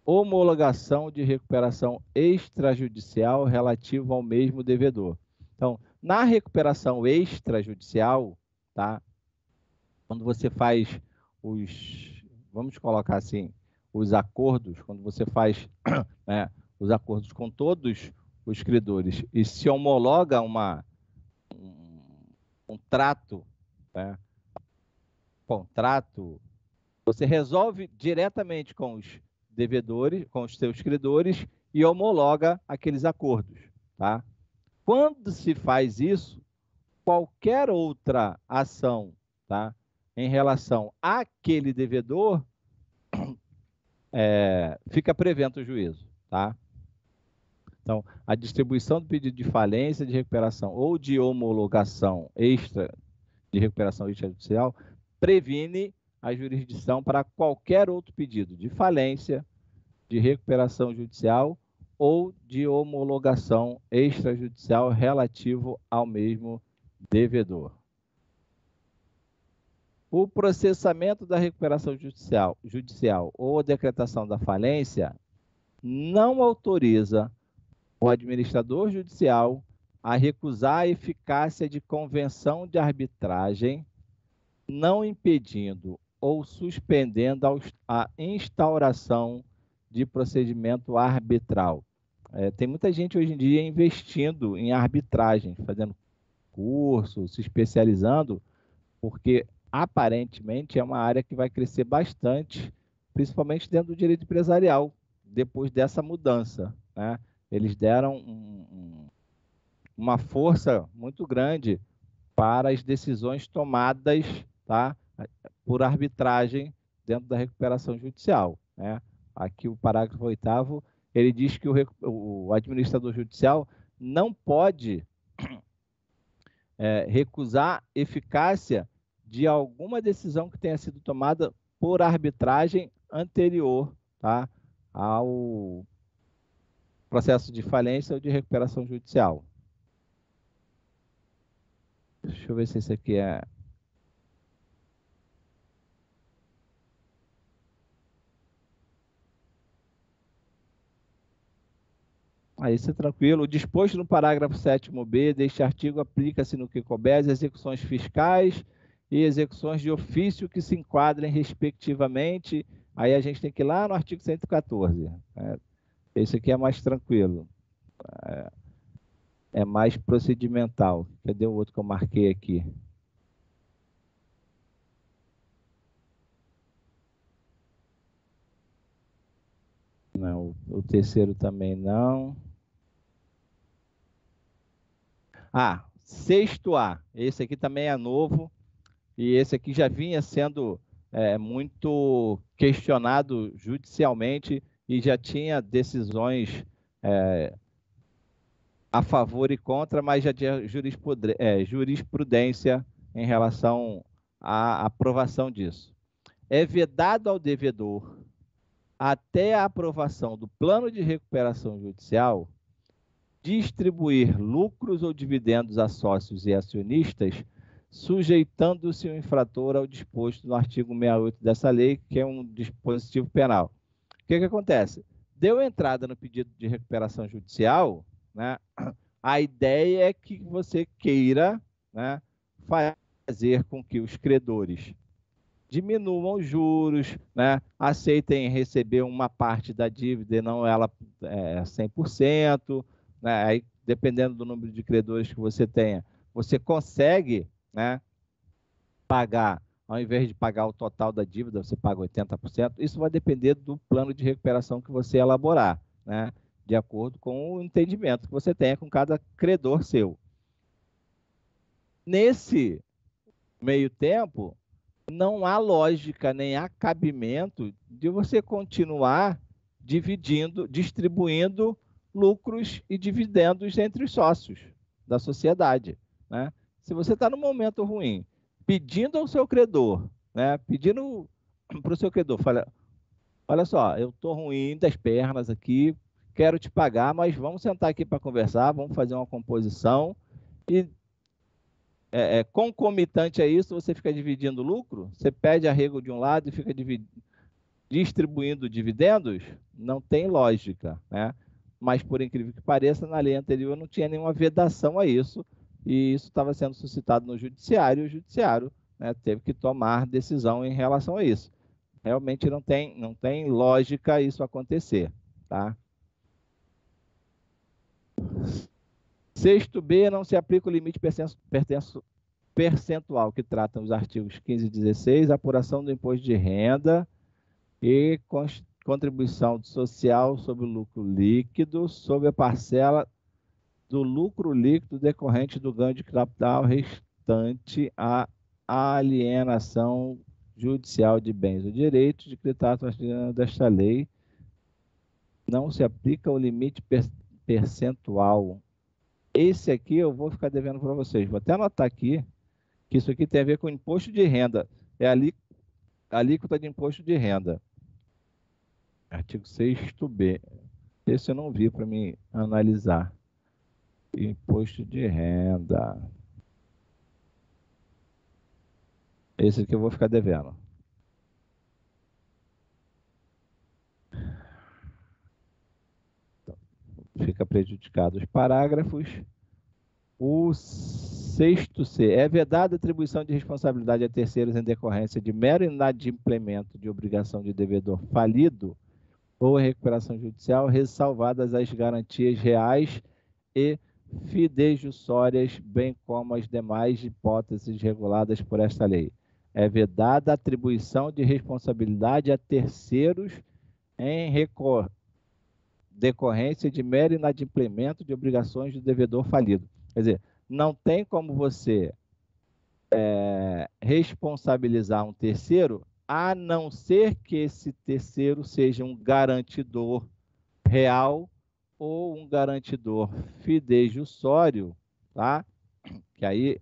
homologação de recuperação extrajudicial relativo ao mesmo devedor. Então, na recuperação extrajudicial, tá? Quando você faz vamos colocar assim, os acordos, quando você faz os acordos com todos os credores e se homologa um trato, contrato, você resolve diretamente com os devedores, com os seus credores e homologa aqueles acordos, tá? Quando se faz isso, qualquer outra ação, tá, em relação àquele devedor, fica prevento o juízo, tá? Então, a distribuição do pedido de falência, de recuperação ou de homologação de recuperação extrajudicial previne a jurisdição para qualquer outro pedido de falência, de recuperação judicial ou de homologação extrajudicial relativo ao mesmo devedor. O processamento da recuperação judicial ou a decretação da falência não autoriza o administrador judicial a recusar a eficácia de convenção de arbitragem, não impedindo ou suspendendo a instauração de procedimento arbitral. Tem muita gente hoje em dia investindo em arbitragem, fazendo curso, se especializando, porque aparentemente é uma área que vai crescer bastante, principalmente dentro do direito empresarial, depois dessa mudança, né? Eles deram uma força muito grande para as decisões tomadas, tá, por arbitragem dentro da recuperação judicial, né? Aqui o parágrafo 8º, ele diz que o administrador judicial não pode recusar eficácia de alguma decisão que tenha sido tomada por arbitragem anterior, tá, ao processo de falência ou de recuperação judicial. Deixa eu ver se esse aqui é... Aí isso é tranquilo. O disposto no parágrafo 7º-B deste artigo aplica-se no que couber as execuções fiscais e execuções de ofício que se enquadrem respectivamente. Aí a gente tem que ir lá no artigo 114. Esse aqui é mais tranquilo. É mais procedimental. Cadê o outro que eu marquei aqui? Não, o terceiro também não. 6º-A. Esse aqui também é novo. E esse aqui já vinha sendo muito questionado judicialmente e já tinha decisões a favor e contra, mas já tinha jurisprudência em relação à aprovação disso. É vedado ao devedor, até a aprovação do plano de recuperação judicial, distribuir lucros ou dividendos a sócios e acionistas, sujeitando-se o infrator ao disposto no artigo 68 dessa lei, que é um dispositivo penal. O que acontece? Deu entrada no pedido de recuperação judicial, né? A ideia é que você queira, né, fazer com que os credores diminuam os juros, né, aceitem receber uma parte da dívida e não ela 100%, né, aí, dependendo do número de credores que você tenha, você consegue, né, pagar, ao invés de pagar o total da dívida, você paga 80%. Isso vai depender do plano de recuperação que você elaborar, né, de acordo com o entendimento que você tenha com cada credor seu. Nesse meio tempo, não há lógica nem há cabimento de você continuar distribuindo lucros e dividendos entre os sócios da sociedade, né? Se você está num momento ruim, pedindo ao seu credor, né, pedindo para o seu credor, fala, olha só, eu estou ruim das pernas aqui, quero te pagar, mas vamos sentar aqui para conversar, vamos fazer uma composição e concomitante a isso, você fica dividindo lucro, você pede arrego de um lado e fica distribuindo dividendos, não tem lógica, né? Mas, por incrível que pareça, na lei anterior não tinha nenhuma vedação a isso, e isso estava sendo suscitado no judiciário, e o judiciário, né, teve que tomar decisão em relação a isso. Realmente não tem lógica isso acontecer, tá? 6º-B, não se aplica o limite percentual que tratam os artigos 15 e 16, apuração do imposto de renda e contribuição social sobre o lucro líquido, sobre a parcela do lucro líquido decorrente do ganho de capital restante à alienação judicial de bens ou direitos decretado desta lei. Não se aplica o limite percentual. Esse aqui eu vou ficar devendo para vocês. Vou até anotar aqui que isso aqui tem a ver com imposto de renda. É a alíquota de imposto de renda. Artigo 6º-B. Esse eu não vi para me analisar. Imposto de renda. Esse aqui eu vou ficar devendo. Então, fica prejudicado os parágrafos. O 6º-C. É vedada a atribuição de responsabilidade a terceiros em decorrência de mero inadimplemento de obrigação de devedor falido ou recuperação judicial, ressalvadas as garantias reais e fidejussórias, bem como as demais hipóteses reguladas por esta lei. É vedada a atribuição de responsabilidade a terceiros em decorrência de mero inadimplemento de obrigações do devedor falido. Quer dizer, não tem como você responsabilizar um terceiro, a não ser que esse terceiro seja um garantidor real ou um garantidor fidejussório, tá? Que aí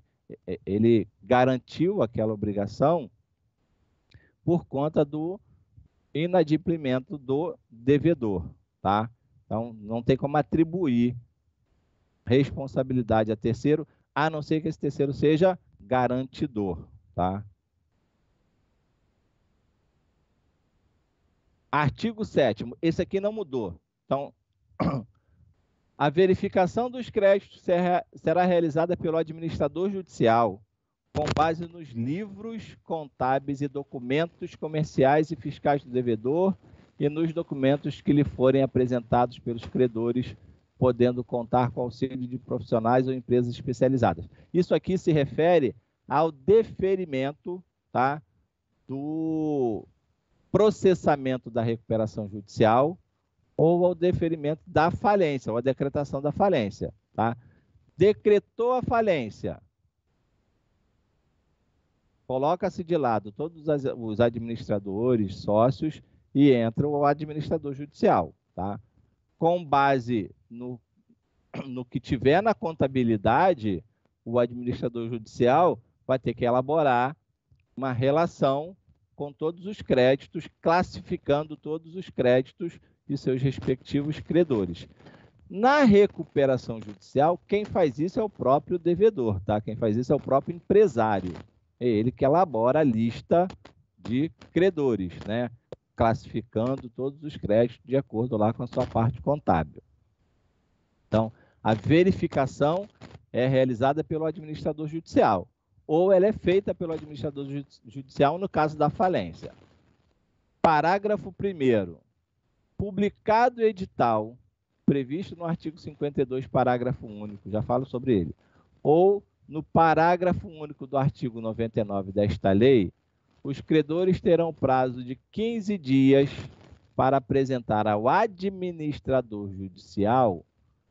ele garantiu aquela obrigação por conta do inadimplemento do devedor, tá? Então, não tem como atribuir responsabilidade a terceiro, a não ser que esse terceiro seja garantidor, tá? Artigo 7º, esse aqui não mudou. Então, a verificação dos créditos será realizada pelo administrador judicial com base nos livros contábeis e documentos comerciais e fiscais do devedor e nos documentos que lhe forem apresentados pelos credores, podendo contar com auxílio de profissionais ou empresas especializadas. Isso aqui se refere ao deferimento, tá, do processamento da recuperação judicial ou ao deferimento da falência, ou a decretação da falência, tá? Decretou a falência, coloca-se de lado todos os administradores, sócios, e entra o administrador judicial, tá? Com base no que tiver na contabilidade, o administrador judicial vai ter que elaborar uma relação com todos os créditos, classificando todos os créditos de seus respectivos credores. Na recuperação judicial, quem faz isso é o próprio devedor, tá? Quem faz isso é o próprio empresário. É ele que elabora a lista de credores, né? Classificando todos os créditos de acordo lá com a sua parte contábil. Então, a verificação é realizada pelo administrador judicial, ou ela é feita pelo administrador judicial no caso da falência. Parágrafo 1º. Publicado edital previsto no artigo 52, parágrafo único, já falo sobre ele, ou no parágrafo único do artigo 99 desta lei, os credores terão prazo de 15 dias para apresentar ao administrador judicial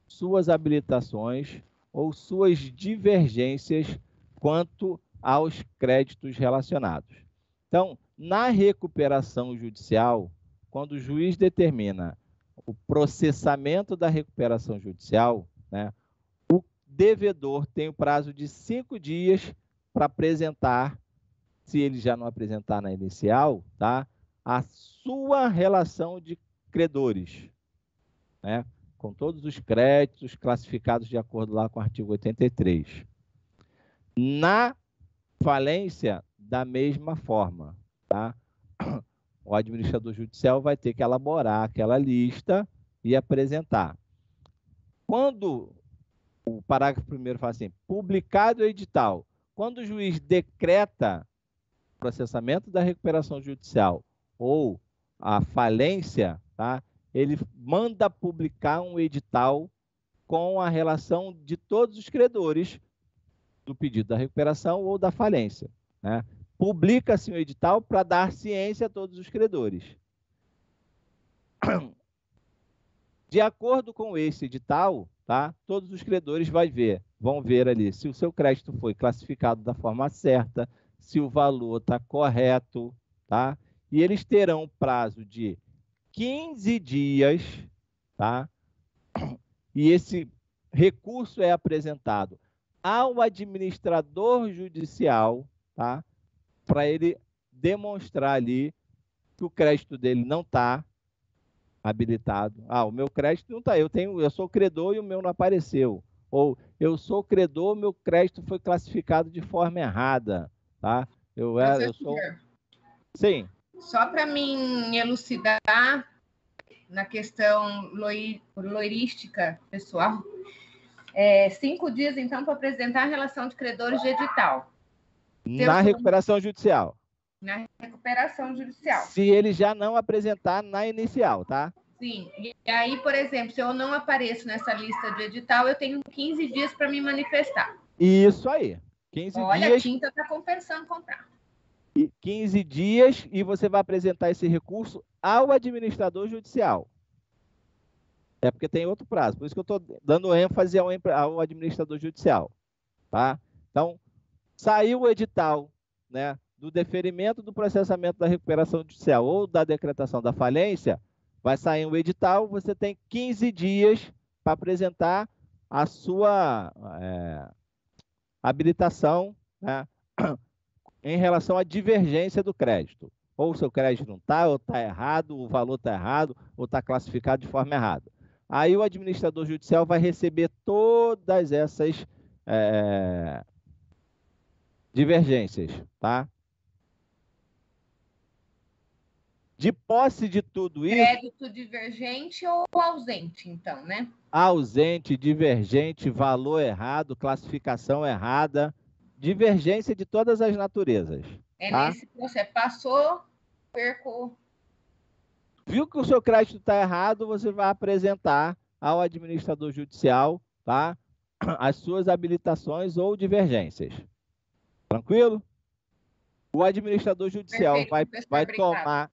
suas habilitações ou suas divergências quanto aos créditos relacionados. Então, na recuperação judicial, quando o juiz determina o processamento da recuperação judicial, né, o devedor tem o prazo de 5 dias para apresentar, se ele já não apresentar na inicial, tá, a sua relação de credores, né, com todos os créditos classificados de acordo lá com o artigo 83. Na falência, da mesma forma, tá? O administrador judicial vai ter que elaborar aquela lista e apresentar. Quando o parágrafo 1º fala assim, publicado o edital, quando o juiz decreta o processamento da recuperação judicial ou a falência, tá? Ele manda publicar um edital com a relação de todos os credores do pedido da recuperação ou da falência, né? Publica-se um edital para dar ciência a todos os credores. De acordo com esse edital, tá? Todos os credores vão ver ali se o seu crédito foi classificado da forma certa, se o valor está correto, tá? E eles terão prazo de 15 dias, tá? E esse recurso é apresentado ao administrador judicial, tá? Para ele demonstrar ali que o crédito dele não está habilitado. Ah, o meu crédito não está, eu sou credor e o meu não apareceu. Ou eu sou credor, meu crédito foi classificado de forma errada, tá? Eu sou... Sim. Só para mim elucidar na questão loirística pessoal, 5 dias, então, para apresentar a relação de credores de edital. Na recuperação judicial. Na recuperação judicial. Se ele já não apresentar na inicial, tá? Sim. E aí, por exemplo, se eu não apareço nessa lista de edital, eu tenho 15 dias para me manifestar. Isso aí. 15 Olha, dias. a tinta está compensando comprar. 15 dias e você vai apresentar esse recurso ao administrador judicial. É porque tem outro prazo, por isso que eu estou dando ênfase ao administrador judicial. Tá? Então, saiu o edital, né, do deferimento do processamento da recuperação judicial ou da decretação da falência, vai sair um edital, você tem 15 dias para apresentar a sua habilitação, né, em relação à divergência do crédito. Ou o seu crédito não está, ou está errado, o valor está errado, ou está classificado de forma errada. Aí o administrador judicial vai receber todas essas divergências, tá? De posse de tudo isso... Crédito divergente ou ausente, então, né? Ausente, divergente, valor errado, classificação errada, divergência de todas as naturezas. Tá? Nesse processo. Passou, perco... Viu que o seu crédito está errado, você vai apresentar ao administrador judicial, tá, as suas habilitações ou divergências. Tranquilo? O administrador judicial vai tomar...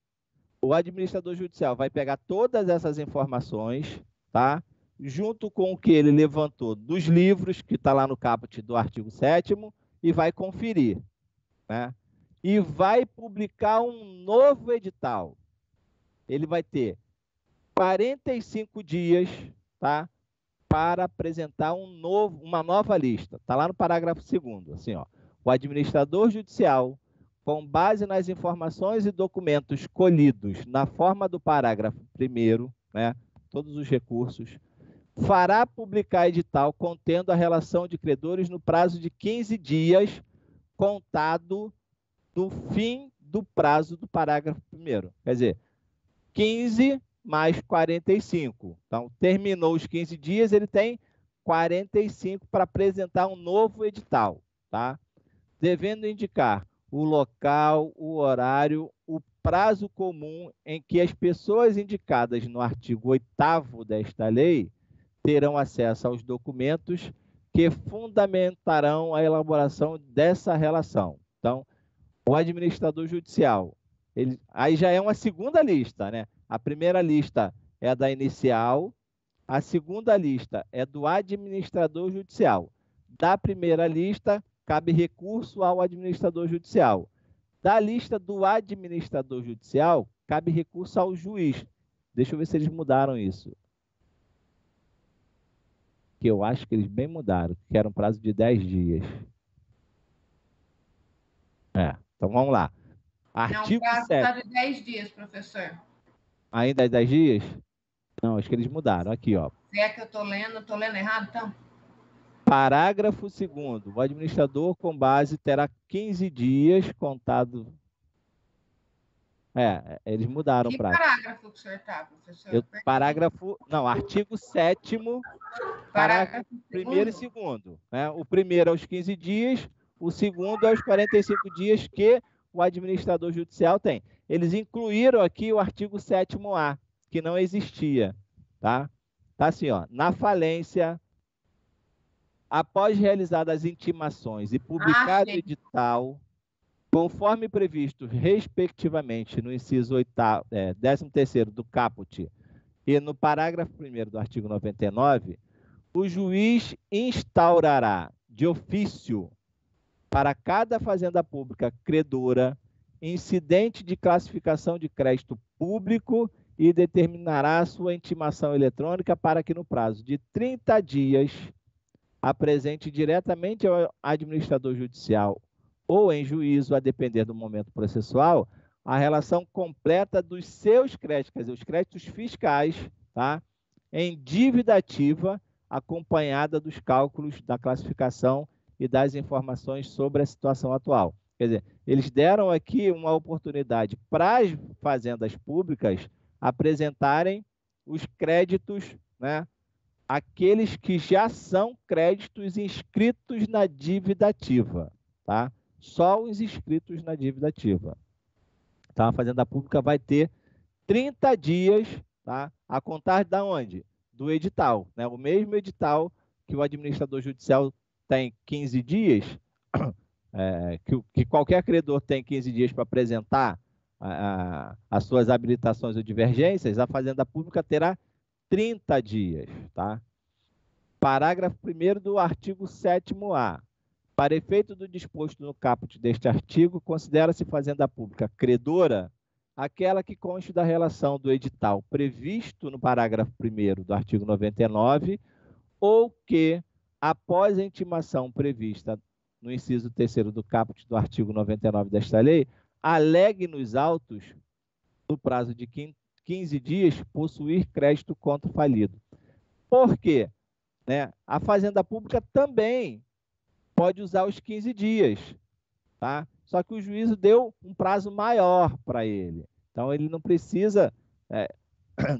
O administrador judicial vai pegar todas essas informações, tá, junto com o que ele levantou dos livros, que está lá no caput do artigo 7º, e vai conferir. Né? E vai publicar um novo edital. Ele vai ter 45 dias, tá, para apresentar uma nova lista. Está lá no parágrafo 2º. Assim, ó, o administrador judicial, com base nas informações e documentos colhidos na forma do parágrafo 1º, né, todos os recursos, fará publicar edital contendo a relação de credores no prazo de 15 dias, contado do fim do prazo do parágrafo 1º. Quer dizer, 15 mais 45. Então, terminou os 15 dias, ele tem 45 para apresentar um novo edital, tá? Devendo indicar o local, o horário, o prazo comum em que as pessoas indicadas no artigo 8º desta lei terão acesso aos documentos que fundamentarão a elaboração dessa relação. Então, o administrador judicial, aí já é uma segunda lista, né? A primeira lista é a da inicial, a segunda lista é do administrador judicial. Da primeira lista, cabe recurso ao administrador judicial. Da lista do administrador judicial, cabe recurso ao juiz. Deixa eu ver se eles mudaram isso. Que eu acho que eles bem mudaram, que era um prazo de 10 dias. Então vamos lá. Artigo 7. Não, prazo de 10 dias, professor. Ainda é 10 dias? Não, acho que eles mudaram. Aqui, ó. Se é que eu estou lendo errado, então? Parágrafo 2º. O administrador, com base, terá 15 dias contado... eles mudaram o prazo. Que parágrafo que o senhor está, professor? Não, artigo 7º, parágrafo 1º e 2º. Né? O primeiro é os 15 dias, o segundo é os 45 dias que o administrador judicial tem. Eles incluíram aqui o artigo 7º-A, que não existia. Tá assim, ó, na falência, após realizadas as intimações e publicado o edital, conforme previsto, respectivamente, no inciso 13º do caput e no parágrafo 1º do artigo 99, o juiz instaurará de ofício para cada fazenda pública credora incidente de classificação de crédito público e determinará a sua intimação eletrônica para que no prazo de 30 dias apresente diretamente ao administrador judicial ou em juízo, a depender do momento processual, a relação completa dos seus créditos, quer dizer, os créditos fiscais, tá? Em dívida ativa, acompanhada dos cálculos da classificação e das informações sobre a situação atual. Quer dizer, eles deram aqui uma oportunidade para as fazendas públicas apresentarem os créditos, né? Aqueles que já são créditos inscritos na dívida ativa, tá? Só os inscritos na dívida ativa. Então, a Fazenda Pública vai ter 30 dias, tá? A contar da onde? Do edital, né? O mesmo edital que o administrador judicial tem 15 dias, que qualquer credor tem 15 dias para apresentar as suas habilitações ou divergências, a Fazenda Pública terá 30 dias. Tá? Parágrafo 1º do artigo 7º-A. Para efeito do disposto no caput deste artigo, considera-se Fazenda Pública credora aquela que conste da relação do edital previsto no parágrafo 1º do artigo 99 ou que, após a intimação prevista no inciso 3º do caput do artigo 99 desta lei, alegue nos autos, no prazo de 15 dias, possuir crédito contra o falido. Por quê? A Fazenda Pública também pode usar os 15 dias, tá? Só que o juízo deu um prazo maior para ele. Então, ele não precisa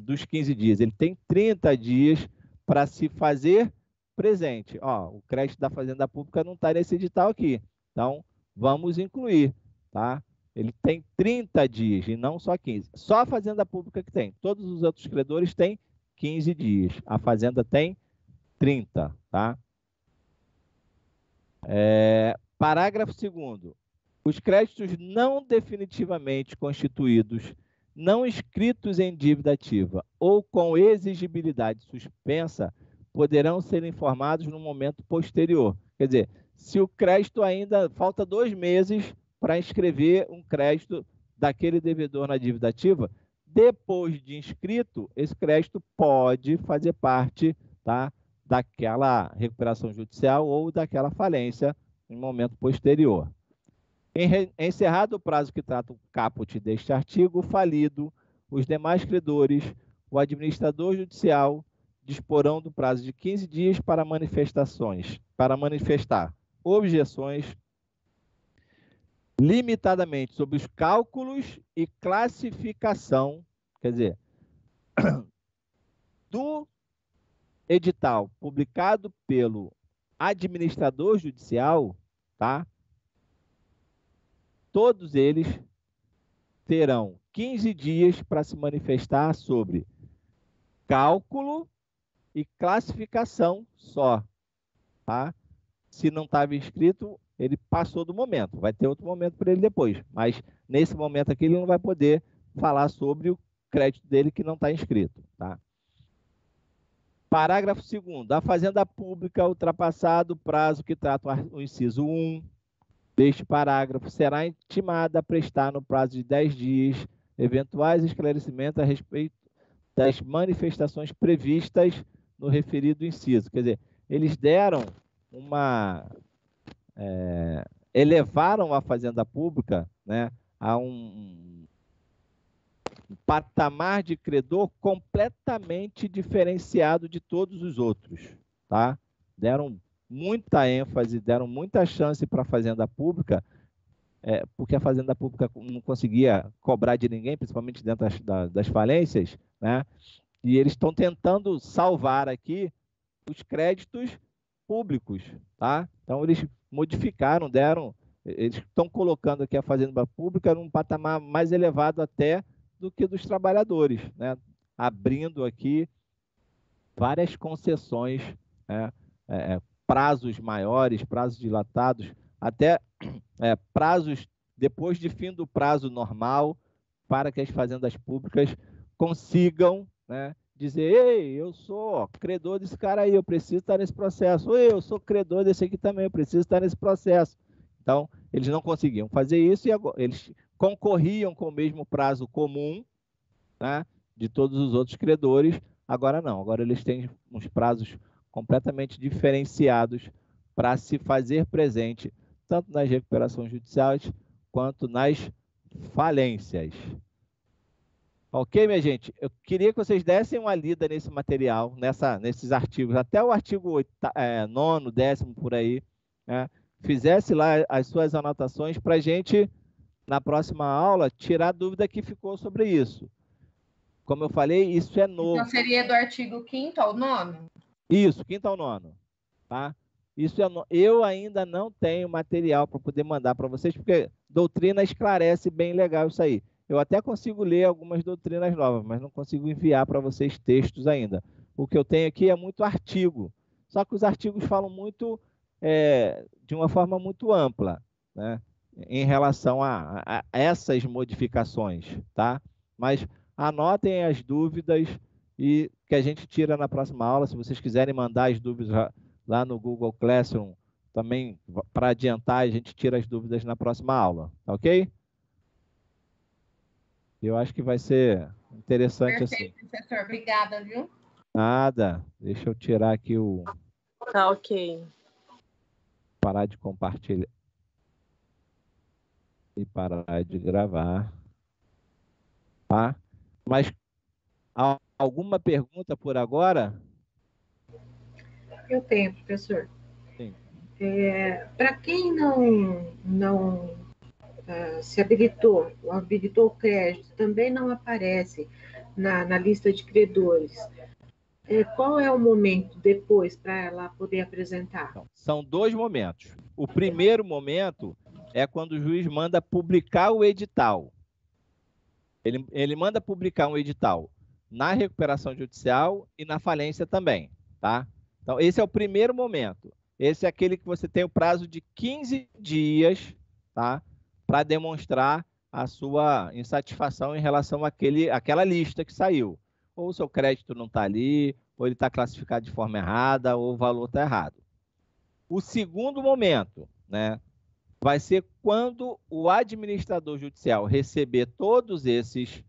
dos 15 dias, ele tem 30 dias para se fazer presente. O crédito da Fazenda Pública não está nesse edital aqui, então vamos incluir, tá? Ele tem 30 dias e não só 15. Só a Fazenda Pública que tem. Todos os outros credores têm 15 dias. A Fazenda tem 30, tá? Parágrafo 2º. Os créditos não definitivamente constituídos, não inscritos em dívida ativa ou com exigibilidade suspensa, poderão ser informados no momento posterior. Quer dizer, se o crédito ainda falta 2 meses para inscrever um crédito daquele devedor na dívida ativa, depois de inscrito, esse crédito pode fazer parte, tá, daquela recuperação judicial ou daquela falência em momento posterior. Encerrado o prazo que trata o caput deste artigo, o falido, os demais credores, o administrador judicial disporão do prazo de 15 dias para manifestar objeções limitadamente sobre os cálculos e classificação, quer dizer, do edital publicado pelo administrador judicial, tá? Todos eles terão 15 dias para se manifestar sobre cálculo e classificação só, tá? Se não estava inscrito, ele passou do momento. Vai ter outro momento para ele depois, mas nesse momento aqui ele não vai poder falar sobre o crédito dele que não está inscrito, tá? Parágrafo 2º. A Fazenda Pública, ultrapassado o prazo que trata o inciso 1 deste parágrafo, será intimada a prestar no prazo de 10 dias eventuais esclarecimentos a respeito das manifestações previstas no referido inciso. Quer dizer, eles deram elevaram a Fazenda Pública, né, a um patamar de credor completamente diferenciado de todos os outros, tá? Deram muita ênfase, deram muita chance para a Fazenda Pública, porque a Fazenda Pública não conseguia cobrar de ninguém, principalmente dentro das falências, né? E eles estão tentando salvar aqui os créditos públicos, tá? Então, eles modificaram, eles estão colocando aqui a Fazenda Pública num patamar mais elevado até do que dos trabalhadores, né? Abrindo aqui várias concessões, né? Prazos maiores, prazos dilatados, até prazos depois de fim do prazo normal, para que as fazendas públicas consigam, né, dizer: ei, eu sou credor desse cara aí, eu preciso estar nesse processo. Ou eu sou credor desse aqui também, eu preciso estar nesse processo. Então, eles não conseguiam fazer isso e agora, eles concorriam com o mesmo prazo comum, né, de todos os outros credores. Agora não, agora eles têm uns prazos completamente diferenciados para se fazer presente, tanto nas recuperações judiciais quanto nas falências. Ok, minha gente? Eu queria que vocês dessem uma lida nesse material, nesses artigos, até o artigo 9º, 10º, por aí, né? Fizesse lá as suas anotações para a gente, na próxima aula, tirar a dúvida que ficou sobre isso. Como eu falei, isso é novo. Então, seria do artigo 5º ao 9º? Isso, 5º ao 9º. Tá? Isso eu ainda não tenho material para poder mandar para vocês, porque doutrina esclarece bem legal isso aí. Eu até consigo ler algumas doutrinas novas, mas não consigo enviar para vocês textos ainda. O que eu tenho aqui é muito artigo. Só que os artigos falam muito, de uma forma muito ampla. né, em relação a essas modificações, tá? Mas anotem as dúvidas e que a gente tira na próxima aula. Se vocês quiserem mandar as dúvidas lá no Google Classroom, também para adiantar, a gente tira as dúvidas na próxima aula, tá ok? Eu acho que vai ser interessante assim. Perfeito, professor. Obrigada, viu? Nada. Deixa eu tirar aqui o... Tá ok. Parar de compartilhar e parar de gravar, tá? Mas alguma pergunta por agora? Eu tenho, professor. Sim. Para quem não se habilitou o crédito, também não aparece na lista de credores. Qual é o momento depois para ela poder apresentar? Então, são dois momentos. O primeiro momento é quando o juiz manda publicar o edital. Ele manda publicar um edital na recuperação judicial e na falência também, tá? Então, esse é o primeiro momento. Esse é aquele que você tem o prazo de 15 dias, tá? Para demonstrar a sua insatisfação em relação àquela lista que saiu. Ou o seu crédito não está ali, ou ele está classificado de forma errada, ou o valor está errado. O segundo momento, né, vai ser quando o administrador judicial receber todos esses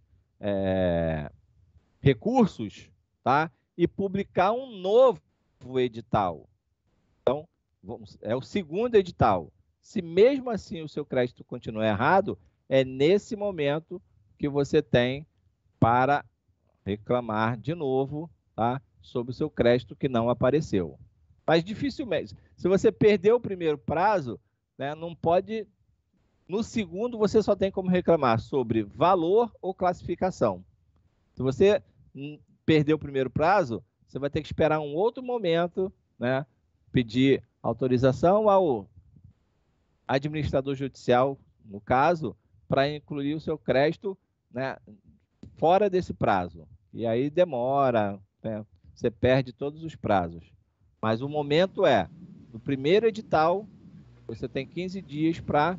recursos, tá, e publicar um novo edital. Então, é o segundo edital. Se mesmo assim o seu crédito continuar errado, é nesse momento que você tem para reclamar de novo, tá, sobre o seu crédito que não apareceu. Mas dificilmente. Se você perdeu o primeiro prazo, né, não pode... No segundo, você só tem como reclamar sobre valor ou classificação. Se você perdeu o primeiro prazo, você vai ter que esperar um outro momento, né, pedir autorização ao administrador judicial, no caso, para incluir o seu crédito, né, fora desse prazo. E aí demora, né, você perde todos os prazos. Mas o momento é, no primeiro edital, você tem 15 dias para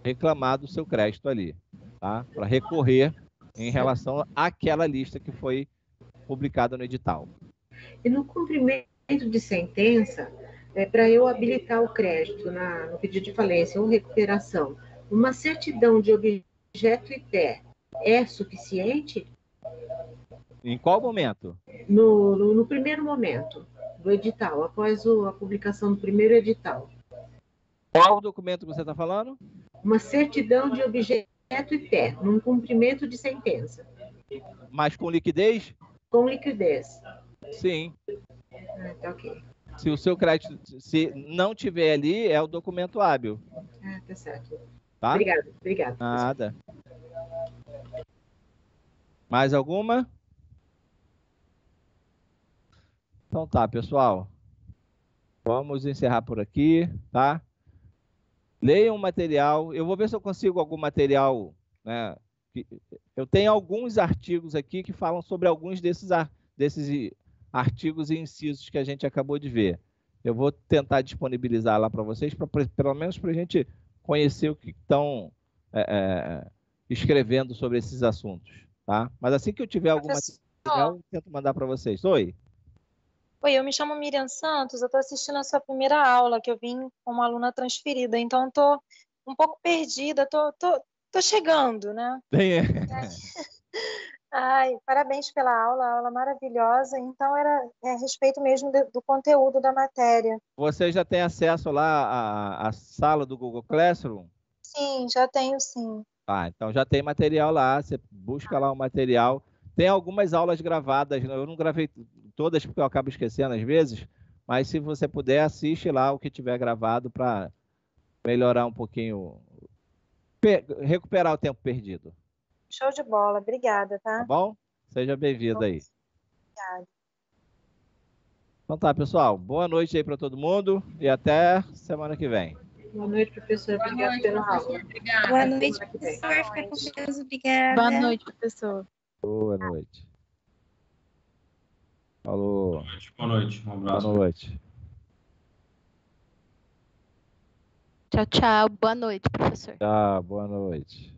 reclamar do seu crédito ali, tá? Para recorrer em relação àquela lista que foi publicada no edital. E no cumprimento de sentença, para eu habilitar o crédito no pedido de falência ou recuperação, uma certidão de objeto e pé é suficiente? Em qual momento? No primeiro momento do edital, após a publicação do primeiro edital. Qual documento você está falando? Uma certidão de objeto e pé, num cumprimento de sentença. Mas com liquidez? Com liquidez. Sim. Tá ok. Se o seu crédito, se não tiver ali, é o documento hábil. Tá certo. Tá? Obrigado. Nada. Mais alguma? Então tá, pessoal. Vamos encerrar por aqui, tá? Leiam o material. Eu vou ver se eu consigo algum material, né? Eu tenho alguns artigos aqui que falam sobre alguns desses artigos e incisos que a gente acabou de ver. Eu vou tentar disponibilizar lá para vocês, pelo menos para a gente conhecer o que estão escrevendo sobre esses assuntos, tá? Mas assim que eu tiver algum material, eu tento mandar para vocês. Oi. Oi, eu me chamo Miriam Santos, eu estou assistindo a sua primeira aula, que eu vim como aluna transferida, então estou um pouco perdida, tô chegando, né? Ai, parabéns pela aula maravilhosa. Então, era a respeito mesmo do conteúdo da matéria. Você já tem acesso lá à sala do Google Classroom? Sim, já tenho sim. Ah, então já tem material lá, você busca lá o material. Tem algumas aulas gravadas, eu não gravei todas porque eu acabo esquecendo às vezes, mas se você puder, assiste lá o que tiver gravado para melhorar um pouquinho, recuperar o tempo perdido. Show de bola, obrigada, tá? Tá bom? Seja bem-vindo aí. Obrigada. Então tá, pessoal. Boa noite aí para todo mundo e até semana que vem. Boa noite, professor. Obrigada pela aula. Boa noite, professor. Fica com Deus. Obrigada. Boa noite, professor. Boa noite. Falou. Boa noite. Um abraço. Boa noite. Tchau, tchau. Boa noite, professor. Tchau, boa noite.